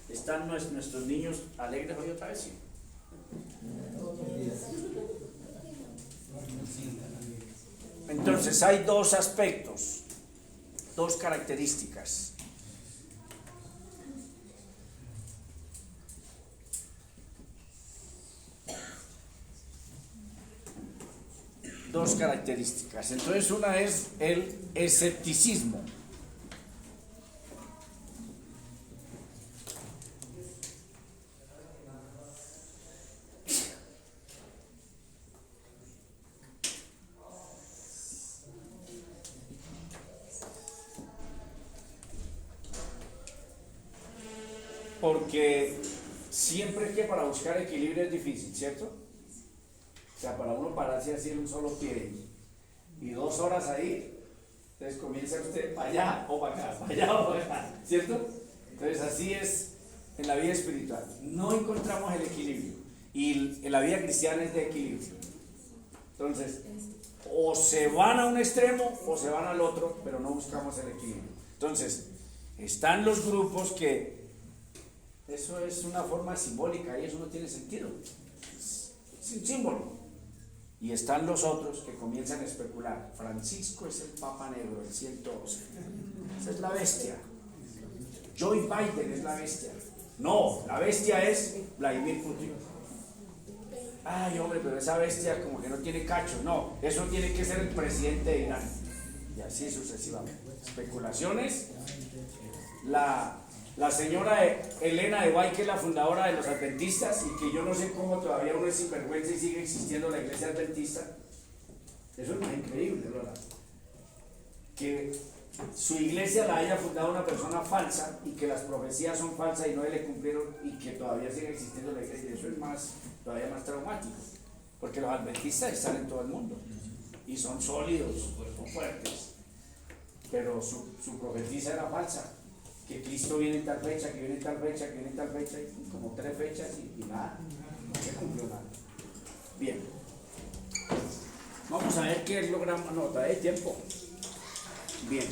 ¿Están nuestros niños alegres hoy otra vez? Sí. Entonces hay dos aspectos, dos características. Dos características. Entonces una es el escepticismo. Porque siempre que para buscar equilibrio es difícil, ¿cierto? O sea, para uno pararse así en un solo pie y 2 horas ahí, entonces comienza usted para allá o para acá, para allá o para acá, ¿cierto? Entonces así es en la vida espiritual. No encontramos el equilibrio y en la vida cristiana es de equilibrio. Entonces, o se van a un extremo o se van al otro, pero no buscamos el equilibrio. Entonces, están los grupos que eso es una forma simbólica y eso no tiene sentido. Es un símbolo. Y están los otros que comienzan a especular. Francisco es el Papa Negro, el 112. Esa es la bestia. Joe Biden es la bestia. No, la bestia es Vladimir Putin. Ay, hombre, pero esa bestia como que no tiene cacho. No, eso tiene que ser el presidente de Irán. Y así sucesivamente. Especulaciones. La señora Elena de White, que es la fundadora de los adventistas, y que yo no sé cómo todavía uno es sinvergüenza y sigue existiendo la iglesia adventista. Eso es más increíble, ¿verdad? Que su iglesia la haya fundado una persona falsa y que las profecías son falsas y no le cumplieron y que todavía sigue existiendo la iglesia. Eso es todavía más traumático, porque los adventistas están en todo el mundo y son sólidos, son fuertes, pero su profecía era falsa. que Cristo viene en tal fecha, que viene en tal fecha, que viene en tal fecha, y como 3 fechas y nada, no se cumplió nada. Bien, vamos a ver qué logramos. No, todavía hay tiempo. Bien.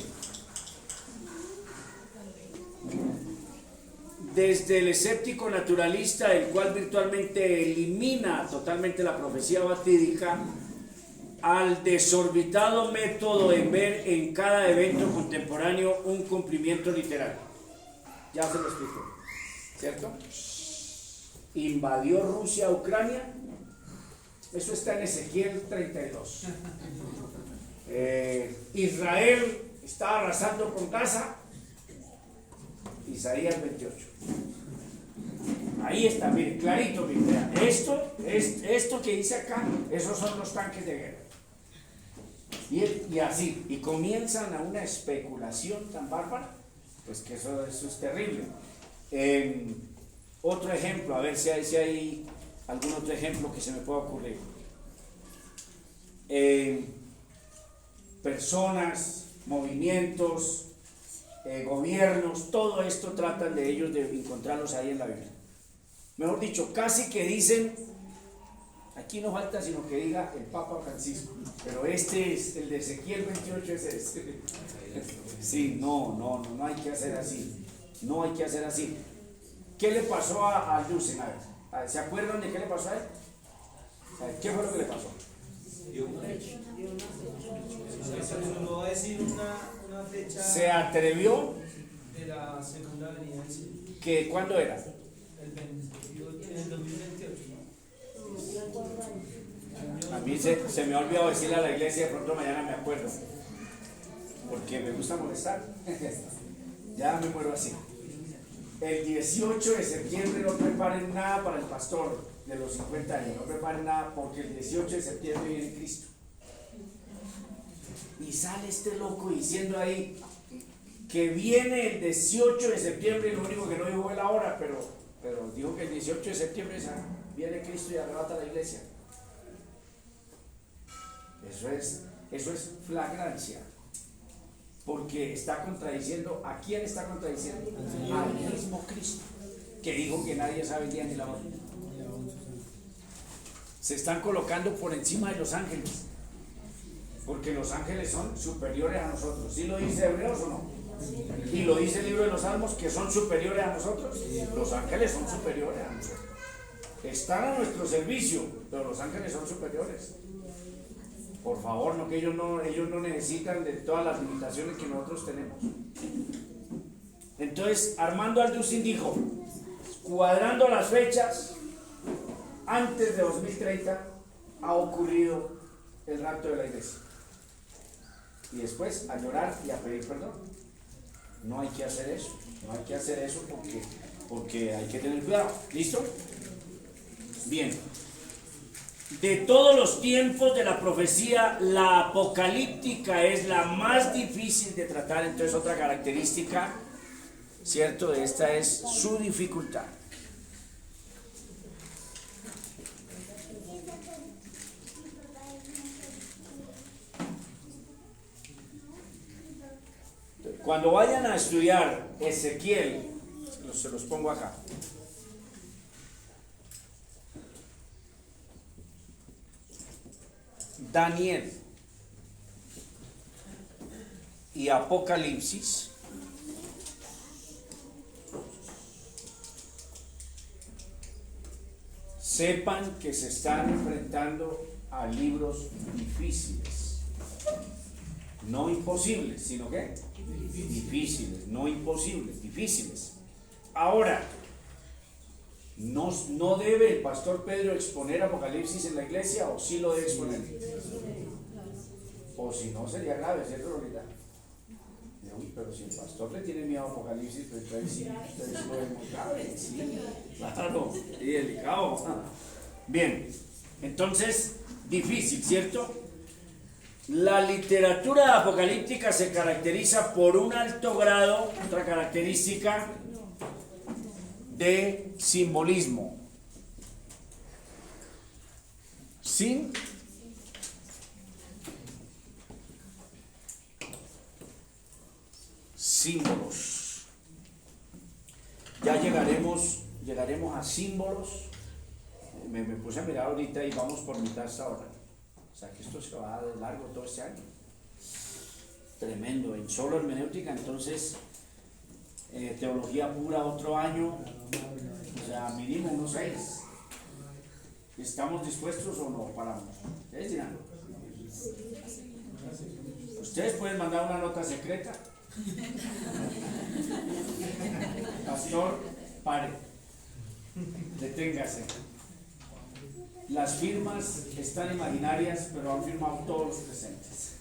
Desde el escéptico naturalista, el cual virtualmente elimina totalmente la profecía fatídica, al desorbitado método de ver en cada evento contemporáneo un cumplimiento literal. Ya se lo explico, ¿cierto? Invadió Rusia a Ucrania, eso está en Ezequiel 32. Israel está arrasando con Gaza, Isaías 28. Ahí está, miren, clarito, miren, esto que dice acá, esos son los tanques de guerra. Y así, y comienzan a una especulación tan bárbara, pues que eso es terrible. Otro ejemplo, a ver si hay algún otro ejemplo que se me pueda ocurrir. Personas, movimientos, gobiernos, todo esto tratan de ellos de encontrarlos ahí en la Biblia. Mejor dicho, casi que dicen, aquí no falta sino que diga el Papa Francisco, pero este es el de Ezequiel 28, es este. Sí, no hay que hacer así, no hay que hacer así. ¿Qué le pasó a Yusen? A ver, ¿se acuerdan de qué le pasó a él? A ver, ¿qué fue lo que le pasó? Solo va a decir una fecha Se atrevió, de la segunda venida del Señor. que ¿cuándo era? En el 2028. A mí se me ha olvidado decirle a la iglesia, de pronto mañana me acuerdo, porque me gusta molestar. Ya me muero así. El 18 de septiembre no preparen nada para el pastor de los 50 años, no preparen nada porque el 18 de septiembre viene Cristo. Y sale este loco diciendo ahí que viene el 18 de septiembre, y lo único que no dijo fue la hora, pero dijo que el 18 de septiembre viene Cristo y arrebata la iglesia. Eso es flagrancia, porque está contradiciendo. ¿A quién está contradiciendo? Al mismo Cristo, que dijo que nadie sabe el día ni la hora. Se están colocando por encima de los ángeles, porque los ángeles son superiores a nosotros. ¿Sí lo dice Hebreos o no? Y lo dice el libro de los Salmos, que son superiores a nosotros. Los ángeles son superiores a nosotros. Están a nuestro servicio, pero los ángeles son superiores. Por favor, no, que ellos no necesitan de todas las limitaciones que nosotros tenemos. Entonces, Armando Alducin dijo, cuadrando las fechas, antes de 2030 ha ocurrido el rapto de la iglesia. Y después a llorar y a pedir perdón. No hay que hacer eso, porque hay que tener cuidado. ¿Listo? Bien. De todos los tiempos de la profecía, la apocalíptica es la más difícil de tratar. Entonces, otra característica, ¿cierto?, de esta es su dificultad. Cuando vayan a estudiar Ezequiel, se los pongo acá. Daniel y Apocalipsis, sepan que se están enfrentando a libros difíciles, no imposibles, sino que difíciles, no imposibles, difíciles. Ahora, ¿no debe el pastor Pedro exponer Apocalipsis en la iglesia, o sí lo debe exponer? O si no, sería grave, ¿cierto, Lolita? Uy, pero si el pastor le tiene miedo a Apocalipsis, pues entonces sí, lo es muy grave, sí, claro, y delicado. Bien, entonces, difícil, ¿cierto? La literatura apocalíptica se caracteriza por un alto grado, otra característica, de simbolismo. Sin símbolos. llegaremos a símbolos. Me puse a mirar ahorita y vamos por mitad hasta ahora. O sea que esto se va de largo todo este año. Tremendo. En solo hermenéutica, entonces, teología pura otro año. O sea, mínimo unos 6. ¿Estamos dispuestos o no? Paramos. ¿Ustedes dirán? Ustedes pueden mandar una nota secreta. Pastor, pare. Deténgase. Las firmas están imaginarias, pero han firmado todos los presentes.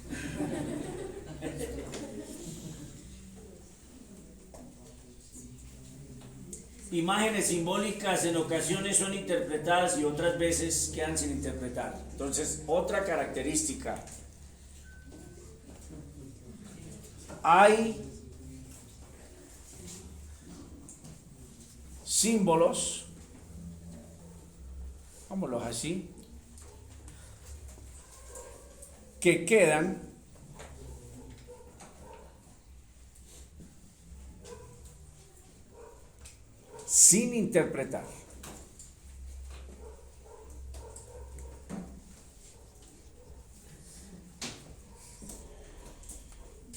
Imágenes simbólicas en ocasiones son interpretadas y otras veces quedan sin interpretar. Entonces, otra característica. Hay símbolos, vámonos así, que quedan sin interpretar.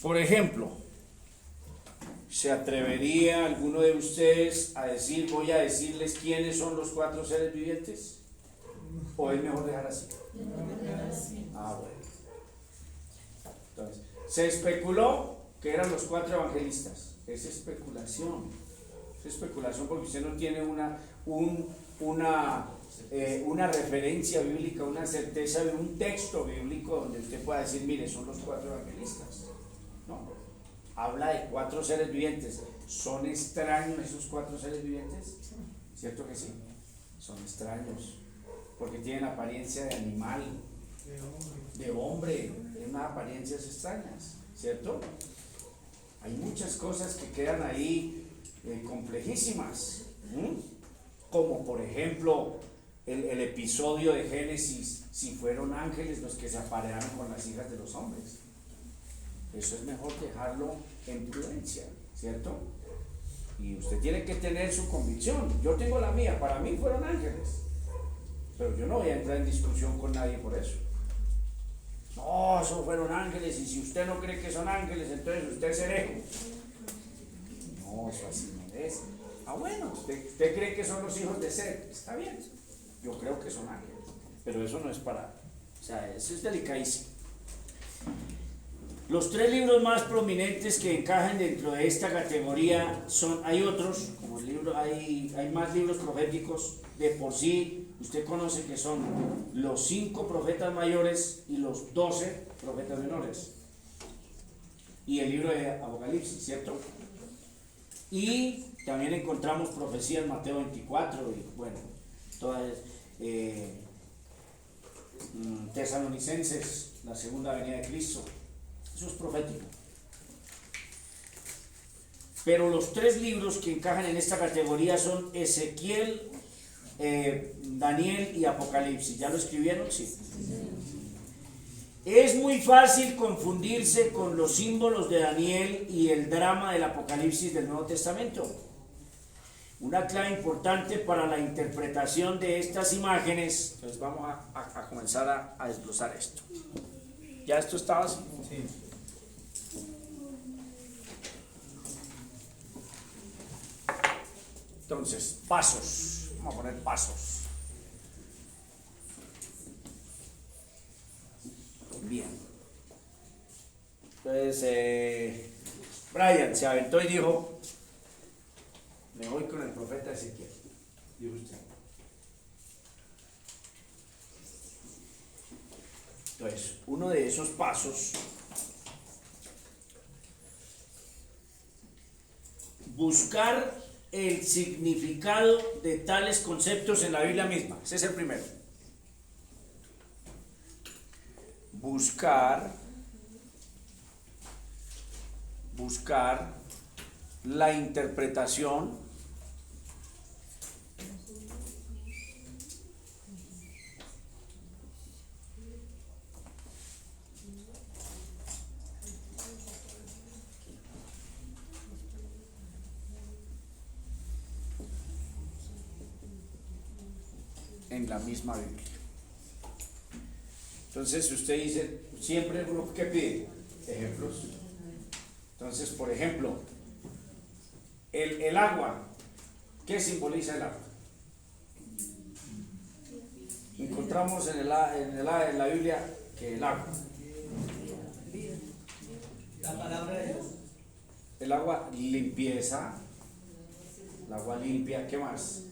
Por ejemplo, ¿se atrevería alguno de ustedes a decir, voy a decirles quiénes son los 4 seres vivientes? ¿O es mejor dejar así? Ah, bueno. Entonces, se especuló que eran los 4 evangelistas. Es especulación. Es especulación porque usted no tiene una referencia bíblica, una certeza de un texto bíblico donde usted pueda decir, mire, son los 4 evangelistas. No, habla de 4 seres vivientes. ¿Son extraños esos 4 seres vivientes? ¿Cierto que sí? Son extraños, porque tienen apariencia de animal, de hombre, tienen unas apariencias extrañas, ¿cierto? Hay muchas cosas que quedan ahí complejísimas, como por ejemplo el episodio de Génesis, si fueron ángeles los que se aparearon con las hijas de los hombres. Eso es mejor dejarlo en prudencia, ¿cierto? Y usted tiene que tener su convicción. Yo tengo la mía, para mí fueron ángeles, pero yo no voy a entrar en discusión con nadie por eso. No, esos fueron ángeles, y si usted no cree que son ángeles, entonces usted es herejo. No, eso así no es. Ah, bueno, usted cree que son los hijos de Seth, está bien, yo creo que son ángeles, pero eso no es para, o sea, eso es delicadísimo. Los 3 libros más prominentes que encajan dentro de esta categoría son, hay otros, como el libro, hay más libros proféticos de por sí, usted conoce que son los 5 profetas mayores y los 12 profetas menores, y el libro de Apocalipsis, ¿cierto? Y también encontramos profecías en Mateo 24, y bueno, todas Tesalonicenses, la segunda venida de Cristo. Eso es profético. Pero los 3 libros que encajan en esta categoría son Ezequiel, Daniel y Apocalipsis. ¿Ya lo escribieron? Sí. Es muy fácil confundirse con los símbolos de Daniel y el drama del Apocalipsis del Nuevo Testamento. Una clave importante para la interpretación de estas imágenes, pues vamos a comenzar a desglosar esto. ¿Ya esto estaba así? Sí. Entonces, pasos. Vamos a poner pasos. Bien. Entonces, Brian se aventó y dijo, me voy con el profeta Ezequiel. Dijo usted. Entonces, uno de esos pasos, buscar el significado de tales conceptos en la Biblia misma. Ese es el primero. Buscar la interpretación en la misma Biblia. Entonces usted dice, siempre uno que pide ejemplos. Entonces, por ejemplo, el agua, ¿qué simboliza el agua? Encontramos en la Biblia que el agua, La palabra de Dios. el agua limpieza, el agua limpia, ¿qué más?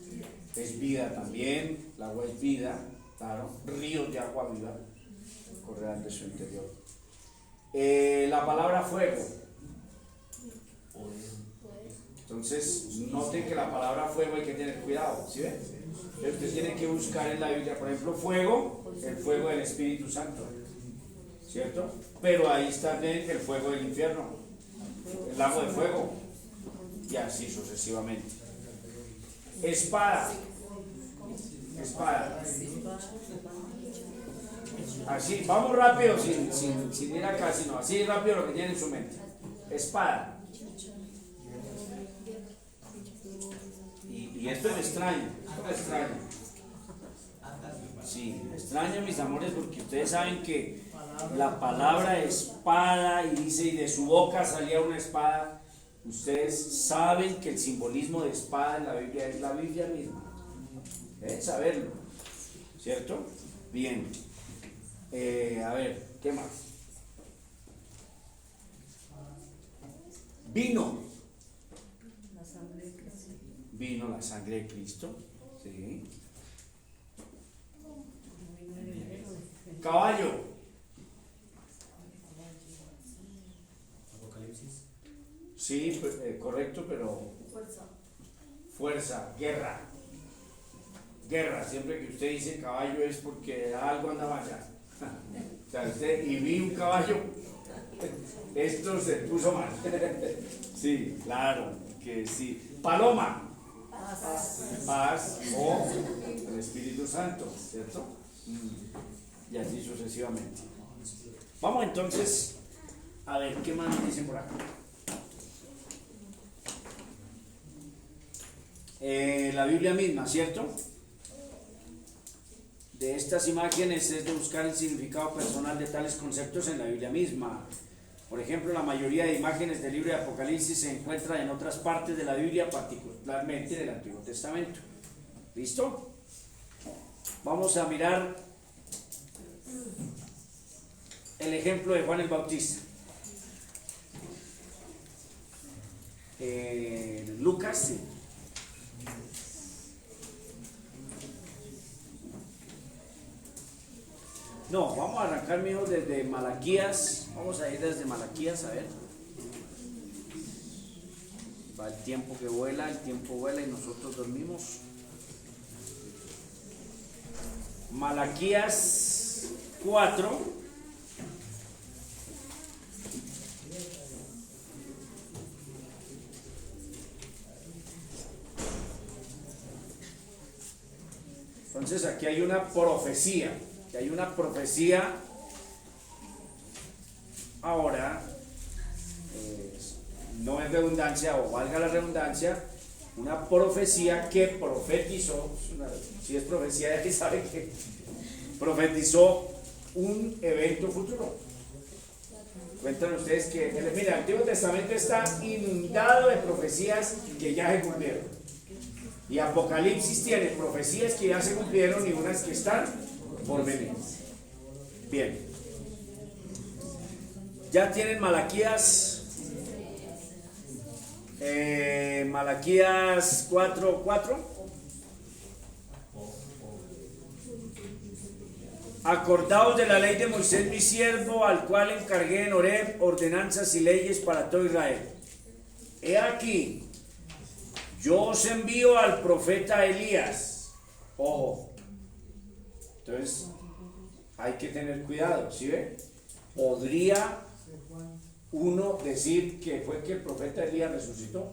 Es vida también, el agua es vida, claro, ríos de agua viva correrán de su interior. La palabra fuego. Entonces, noten que la palabra fuego hay que tener cuidado, ¿sí ven? Usted tiene que buscar en la Biblia, por ejemplo, fuego, el fuego del Espíritu Santo, ¿cierto? Pero ahí está también el fuego del infierno, el lago de fuego, y así sucesivamente. Espada, espada. Así, vamos rápido, sin ir acá, sino así rápido lo que tiene en su mente. Espada. Y esto es extraño, Sí, extraño, mis amores, porque ustedes saben que la palabra espada, y dice, y de su boca salía una espada. Ustedes saben que el simbolismo de espada en la Biblia es la Biblia misma. Deben saberlo, ¿cierto? Bien. A ver, ¿qué más? Vino. Vino la sangre de Cristo. Sí. Caballo. Apocalipsis. Sí, correcto, pero fuerza, guerra. Guerra, siempre que usted dice caballo es porque algo andaba allá. O sea, usted, y vi un caballo, esto se puso mal. Sí, claro, que sí. Paloma. Paz o el Espíritu Santo, ¿cierto? Y así sucesivamente. Vamos entonces a ver qué más nos dicen por acá. La Biblia misma, ¿cierto? De estas imágenes es de buscar el significado personal de tales conceptos en la Biblia misma. Por ejemplo, la mayoría de imágenes del libro de Apocalipsis se encuentran en otras partes de la Biblia, particularmente del Antiguo Testamento. ¿Listo? Vamos a mirar el ejemplo de Juan el Bautista. Lucas, sí. No, vamos a arrancar, mijo, desde Malaquías. Vamos a ir desde Malaquías, a ver. Va el tiempo que vuela, el tiempo vuela y nosotros dormimos. Malaquías 4. Entonces aquí hay una profecía. Hay una profecía ahora, no es redundancia o valga la redundancia, una profecía que profetizó, si es profecía ya sabe que profetizó un evento futuro. Cuentan ustedes que, mira, el Antiguo Testamento está inundado de profecías que ya se cumplieron, y Apocalipsis tiene profecías que ya se cumplieron y unas que están por venir. Bien. Ya tienen Malaquías. Malaquías 4:4. Acordaos de la ley de Moisés mi siervo, al cual encargué en Horeb ordenanzas y leyes para todo Israel. He aquí, yo os envío al profeta Elías. Ojo. Entonces, hay que tener cuidado, ¿sí ve? Podría uno decir que fue que el profeta Elías resucitó.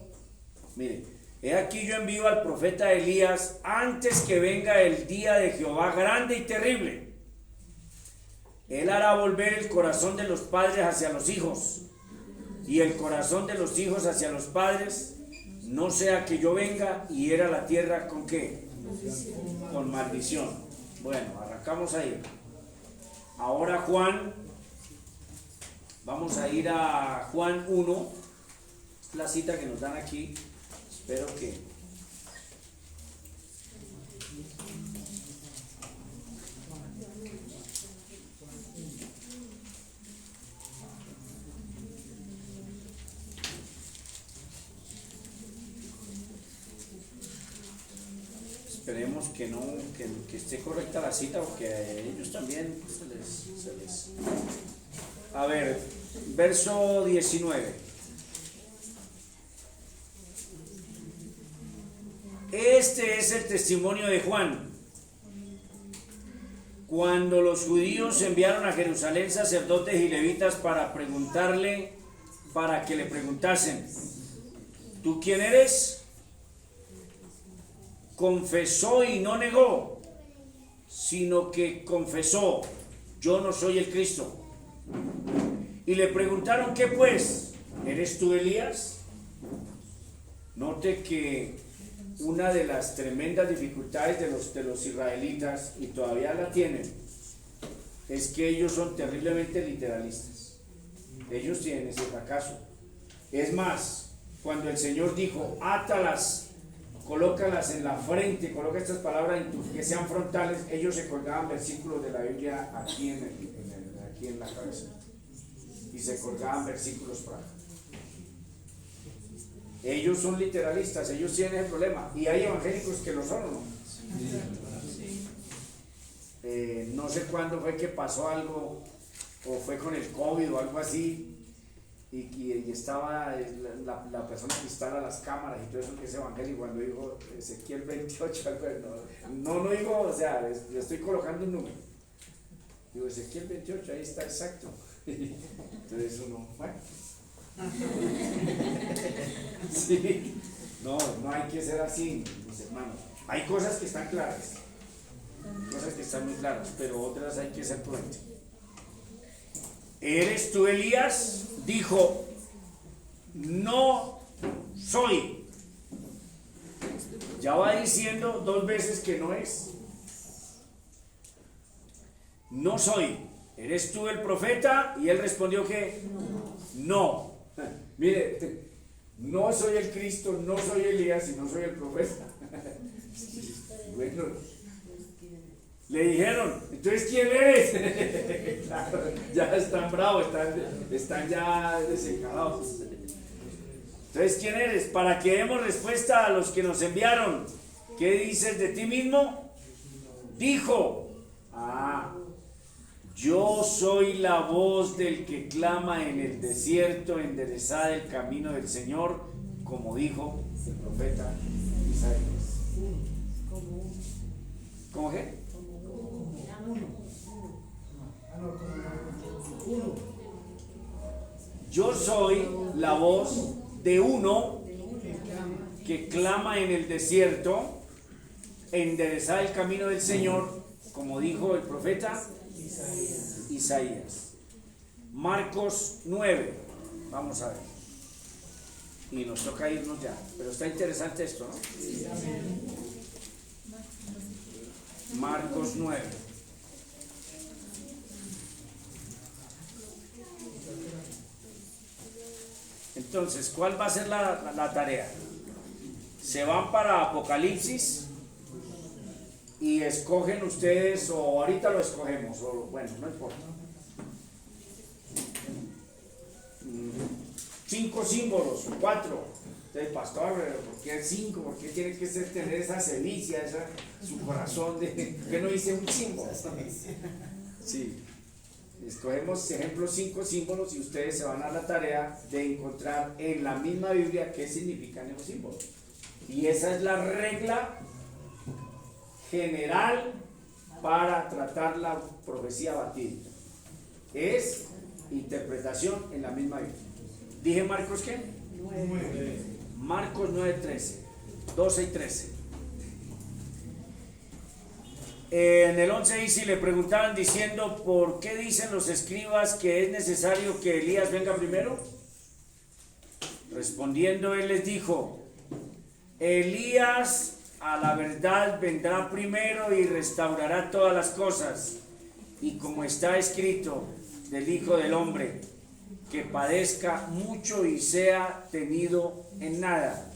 Miren, he aquí yo envío al profeta Elías antes que venga el día de Jehová grande y terrible. Él hará volver el corazón de los padres hacia los hijos y el corazón de los hijos hacia los padres, no sea que yo venga y hiera la tierra con ¿qué? Con maldición. Bueno, arrancamos ahí. Ahora Juan, vamos a ir a Juan 1, la cita que nos dan aquí. Espero que... Esperemos que no, que esté correcta la cita, porque a ellos también se les... A ver, verso 19. Este es el testimonio de Juan. Cuando los judíos enviaron a Jerusalén sacerdotes y levitas para que le preguntasen, ¿tú quién eres? Confesó y no negó, sino que confesó, yo no soy el Cristo. Y le preguntaron, ¿qué pues? ¿Eres tú Elías? Note que una de las tremendas dificultades de los israelitas, y todavía la tienen, es que ellos son terriblemente literalistas. Ellos tienen ese fracaso. Es más, cuando el Señor dijo, átalas, colócalas en la frente, coloca estas palabras que sean frontales, ellos se colgaban versículos de la Biblia aquí en la cabeza, y se colgaban versículos para acá. Ellos son literalistas, ellos tienen el problema, y hay evangélicos que lo son, ¿o no? No sé cuándo fue que pasó algo, o fue con el COVID o algo así, y estaba la persona que instala las cámaras y todo eso, que es evangélico, cuando dijo Ezequiel 28, no digo, o sea, le estoy colocando un número. Digo, Ezequiel 28, ahí está exacto. Entonces uno, bueno. Sí, no hay que ser así, mis hermanos. Hay cosas que están claras, cosas que están muy claras, pero otras hay que ser prudentes. ¿Eres tú Elías? Dijo, no soy. Ya va diciendo 2 veces que no es. No soy. ¿Eres tú el profeta? Y él respondió que no. Mire, no soy el Cristo, no soy Elías y no soy el profeta. Bueno, le dijeron, entonces ¿quién eres? Claro, ya están bravos, están ya desencajados. Entonces ¿quién eres? Para que demos respuesta a los que nos enviaron. ¿Qué dices de ti mismo? Dijo, yo soy la voz del que clama en el desierto, enderezad el camino del Señor, como dijo el profeta Isaías. ¿Cómo qué? Yo soy la voz de uno que clama en el desierto, enderezad el camino del Señor, como dijo el profeta Isaías. Marcos 9, vamos a ver. Y nos toca irnos ya, pero está interesante esto, ¿no? Marcos 9. Entonces, ¿cuál va a ser la tarea? Se van para Apocalipsis y escogen ustedes, o ahorita lo escogemos, o bueno, no importa. 5 símbolos, 4. Entonces, pastor, ¿por qué 5? ¿Por qué tiene que tener esa sevicia, su corazón de que no dice un símbolo? Sí. Escogemos ejemplos 5 símbolos y ustedes se van a la tarea de encontrar en la misma Biblia qué significan esos símbolos. Y esa es la regla general para tratar la profecía batida. Es interpretación en la misma Biblia. ¿Dije Marcos qué? 9. Marcos 9:13, 12 y 13. En el 11 dice, y le preguntaban diciendo, ¿por qué dicen los escribas que es necesario que Elías venga primero? Respondiendo él les dijo, Elías a la verdad vendrá primero y restaurará todas las cosas. Y como está escrito del Hijo del Hombre, que padezca mucho y sea tenido en nada.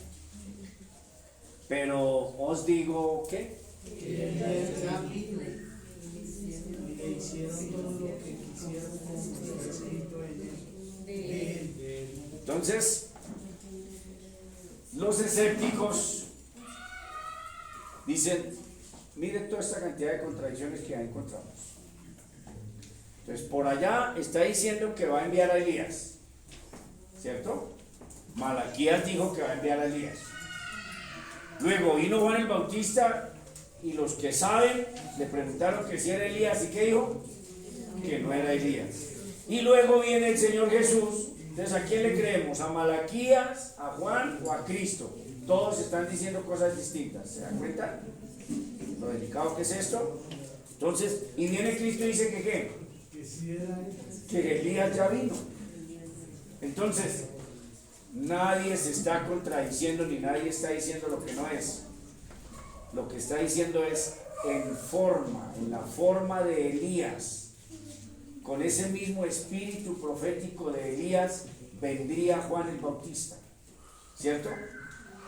Pero os digo, ¿qué? Le hicieron todo lo que quisieron como está escrito de él. Entonces, los escépticos dicen, mire toda esta cantidad de contradicciones que ya encontramos. Entonces, por allá está diciendo que va a enviar a Elías, ¿cierto? Malaquías dijo que va a enviar a Elías. Luego vino Juan el Bautista y los que saben le preguntaron que si era Elías, ¿y qué dijo? Que no era Elías. Y luego viene el Señor Jesús. Entonces, ¿a quién le creemos? ¿A Malaquías, a Juan o a Cristo? Todos están diciendo cosas distintas. ¿Se dan cuenta? Lo delicado que es esto. Entonces, y viene Cristo y dice que ¿qué? Que Elías ya vino. Entonces, nadie se está contradiciendo ni nadie está diciendo lo que no es. Lo que está diciendo es en la forma de Elías. Con ese mismo espíritu profético de Elías vendría Juan el Bautista, ¿cierto?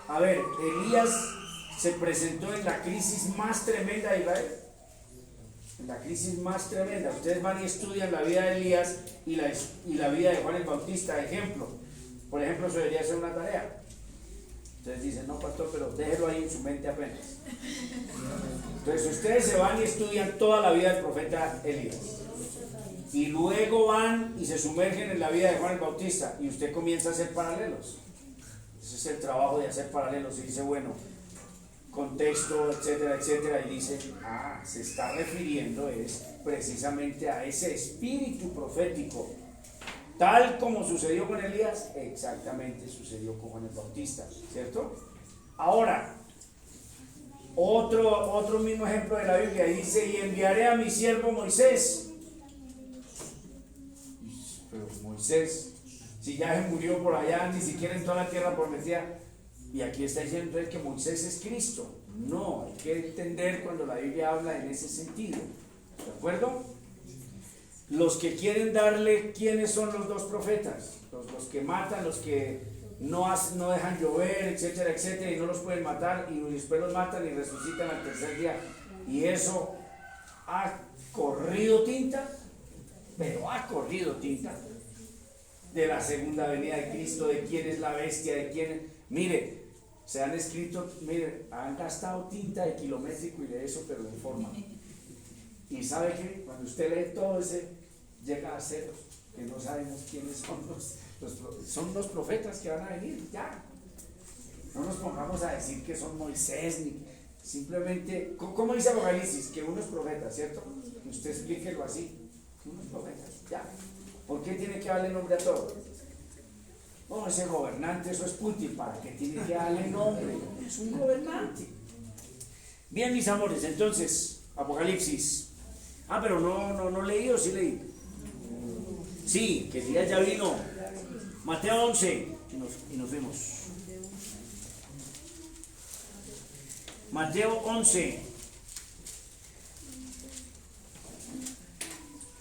A ver, Elías se presentó en la crisis más tremenda de Israel, en la crisis más tremenda. Ustedes van y estudian la vida de Elías y la vida de Juan el Bautista, ejemplo. Por ejemplo, eso debería ser una tarea. Ustedes dicen, no, pastor, pero déjelo ahí en su mente apenas. Entonces ustedes se van y estudian toda la vida del profeta Elías. Y luego van y se sumergen en la vida de Juan el Bautista y usted comienza a hacer paralelos. Ese es el trabajo de hacer paralelos. Y dice, bueno, contexto, etcétera, etcétera. Y dice, se está refiriendo es precisamente a ese espíritu profético. Tal como sucedió con Elías, exactamente sucedió con Juan el Bautista, ¿cierto? Ahora, otro mismo ejemplo de la Biblia dice, y enviaré a mi siervo Moisés. Pero Moisés, si ya se murió por allá, ni siquiera en toda la tierra prometida, y aquí está diciendo entonces que Moisés es Cristo. No, hay que entender cuando la Biblia habla en ese sentido, ¿de acuerdo? Los que quieren darle, ¿quiénes son los dos profetas? Los que matan, los que no dejan llover, etcétera, etcétera, y no los pueden matar, y después los matan y resucitan al tercer día. Y eso ha corrido tinta, pero ha corrido tinta de la segunda venida de Cristo, de quién es la bestia, de quién. Mire, se han escrito, mire, han gastado tinta de kilométrico y de eso, pero en forma. Y sabe que cuando usted lee todo ese, llega a ceros, que no sabemos quiénes son los profetas que van a venir, ya. No nos pongamos a decir que son Moisés, ni simplemente, ¿cómo dice Apocalipsis? Que unos profetas, ¿cierto? Usted explíquelo así, unos profetas, ya. ¿Por qué tiene que darle nombre a todo? No, ese gobernante, eso es Putin, ¿para qué tiene que darle nombre? Es un gobernante. Bien, mis amores, entonces, Apocalipsis. Pero no leí, o sí leí. Sí, que Elías ya vino. Mateo 11, y nos vemos. Mateo 11.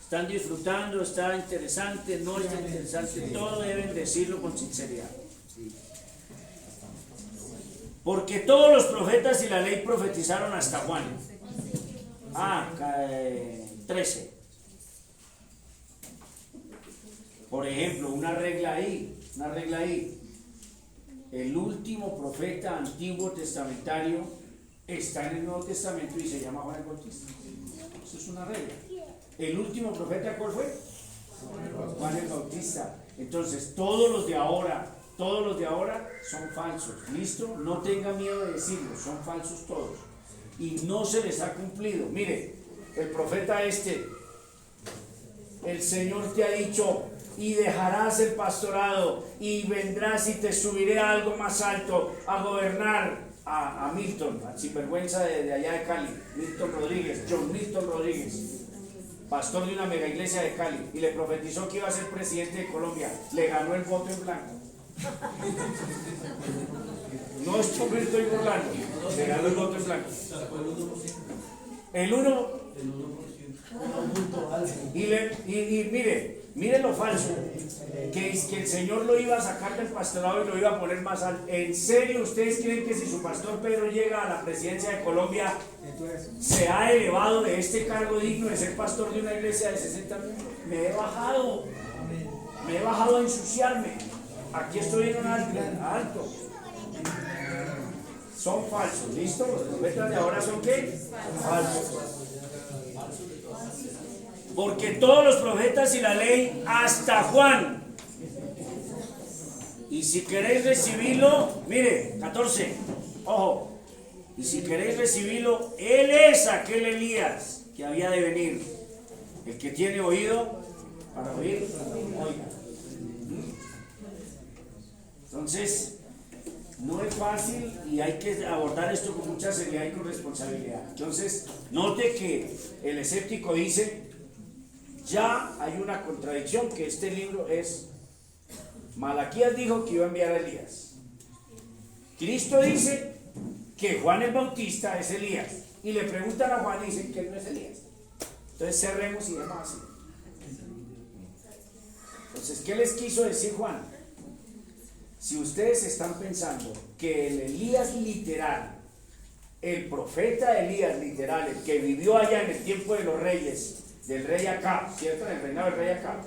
¿Están disfrutando? ¿Está interesante? ¿No está interesante? Todo deben decirlo con sinceridad. Porque todos los profetas y la ley profetizaron hasta Juan. 13. Por ejemplo, una regla ahí. El último profeta antiguo testamentario está en el Nuevo Testamento y se llama Juan el Bautista. Eso es una regla. El último profeta, ¿cuál fue? Juan el Bautista. Entonces, todos los de ahora son falsos. ¿Listo? No tenga miedo de decirlo, son falsos todos. Y no se les ha cumplido. Mire, el profeta el Señor te ha dicho, y dejarás el pastorado, y vendrás y te subiré a algo más alto, a gobernar a Milton, al sinvergüenza de allá de Cali, John Milton Rodríguez, pastor de una mega iglesia de Cali, y le profetizó que iba a ser presidente de Colombia. Le ganó el voto en blanco. No es porque me estoy burlando, le ganó el voto en blanco. El 1%. Y mire lo falso, que es que el Señor lo iba a sacar del pastorado y lo iba a poner más alto. ¿En serio ustedes creen que si su pastor Pedro llega a la presidencia de Colombia, se ha elevado de este cargo digno de ser pastor de una iglesia de 60 miembros? Me he bajado a ensuciarme. Aquí estoy en un alto. Son falsos, ¿listo? Los profetas de ahora son ¿qué? Falsos. Porque todos los profetas y la ley, hasta Juan. Y si queréis recibirlo, mire, 14, ojo. Y si queréis recibirlo, él es aquel Elías que había de venir. El que tiene oído para oír, oiga. Entonces, no es fácil y hay que abordar esto con mucha seriedad y con responsabilidad. Entonces, note que el escéptico dice, ya hay una contradicción, que este libro es, Malaquías dijo que iba a enviar a Elías. Cristo dice que Juan el Bautista es Elías. Y le preguntan a Juan y dicen que él no es Elías. Entonces cerremos y dejemos así. Entonces, ¿qué les quiso decir Juan? Si ustedes están pensando que el Elías literal, el profeta Elías literal, el que vivió allá en el tiempo de los reyes, del rey Acab, ¿cierto? En el reinado del rey Acab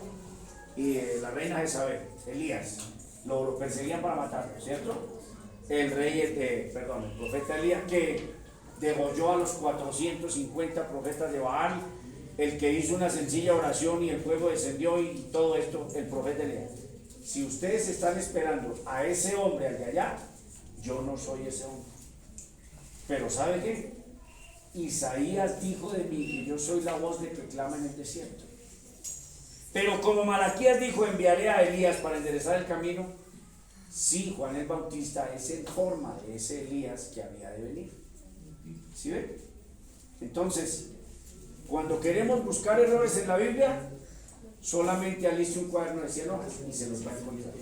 y la reina Jezabel, Elías, lo perseguían para matarlo, ¿cierto? El profeta Elías que degolló a los 450 profetas de Baal, el que hizo una sencilla oración y el fuego descendió y todo esto, el profeta Elías. Si ustedes están esperando a ese hombre al de allá, yo no soy ese hombre. Pero ¿sabe qué? Isaías dijo de mí que yo soy la voz de que clama en el desierto. Pero como Malaquías dijo, enviaré a Elías para enderezar el camino. Sí, Juan el Bautista es en forma de ese Elías que había de venir. ¿Sí ven? Entonces, cuando queremos buscar errores en la Biblia, solamente aliste un cuaderno de 100 hojas y se los va a encontrar.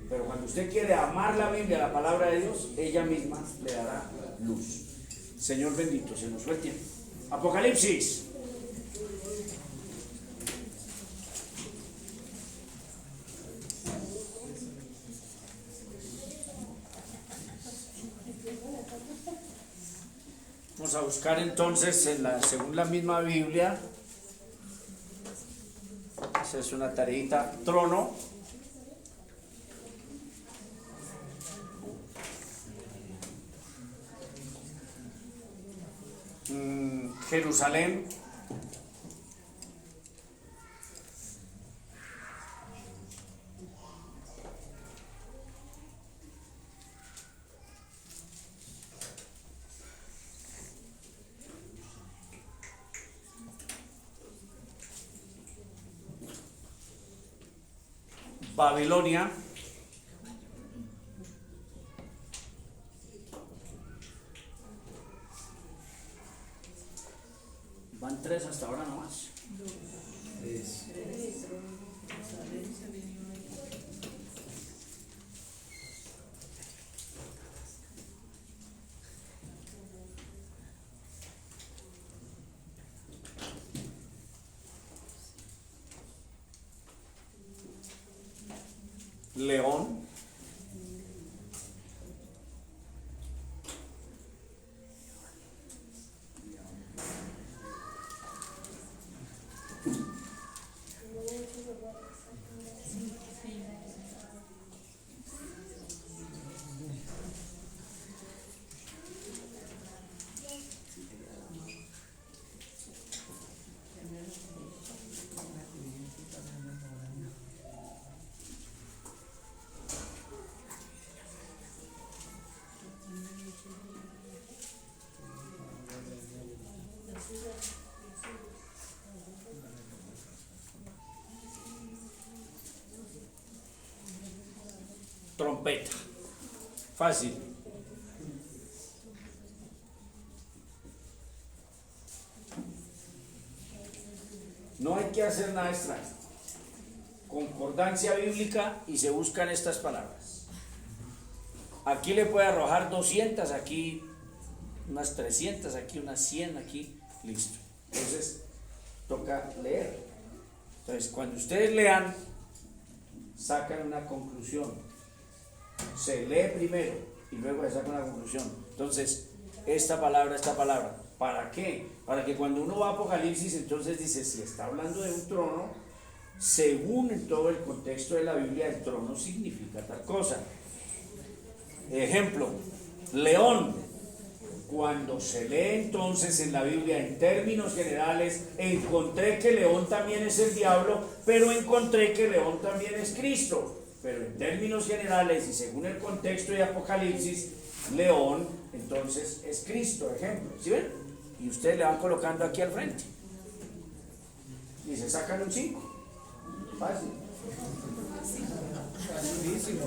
Pero cuando usted quiere amar la Biblia, la palabra de Dios, ella misma le dará luz. Señor bendito, se nos fue el tiempo. Apocalipsis. Vamos a buscar entonces según la misma Biblia. Esa es una tareita. Trono. Jerusalén. Babilonia. Van 3 hasta ahora nomás. León. Trompeta. Fácil. No hay que hacer nada extraño. concordancia bíblica y se buscan estas palabras. Aquí le puede arrojar 200, aquí unas 300, aquí unas 100, aquí, listo. Entonces, toca leer. Entonces, cuando ustedes lean, sacan una conclusión. Se lee primero y luego se saca una conclusión. Entonces, esta palabra, ¿para qué? Para que cuando uno va a Apocalipsis, entonces dice, si está hablando de un trono, según en todo el contexto de la Biblia, el trono significa tal cosa. Ejemplo, león. Cuando se lee entonces en la Biblia en términos generales, encontré que león también es el diablo, pero encontré que león también es Cristo. Pero en términos generales y según el contexto de Apocalipsis, león entonces es Cristo, ejemplo. ¿Sí ven? Y ustedes le van colocando aquí al frente. Y se sacan un 5. Fácil. Facilísimo.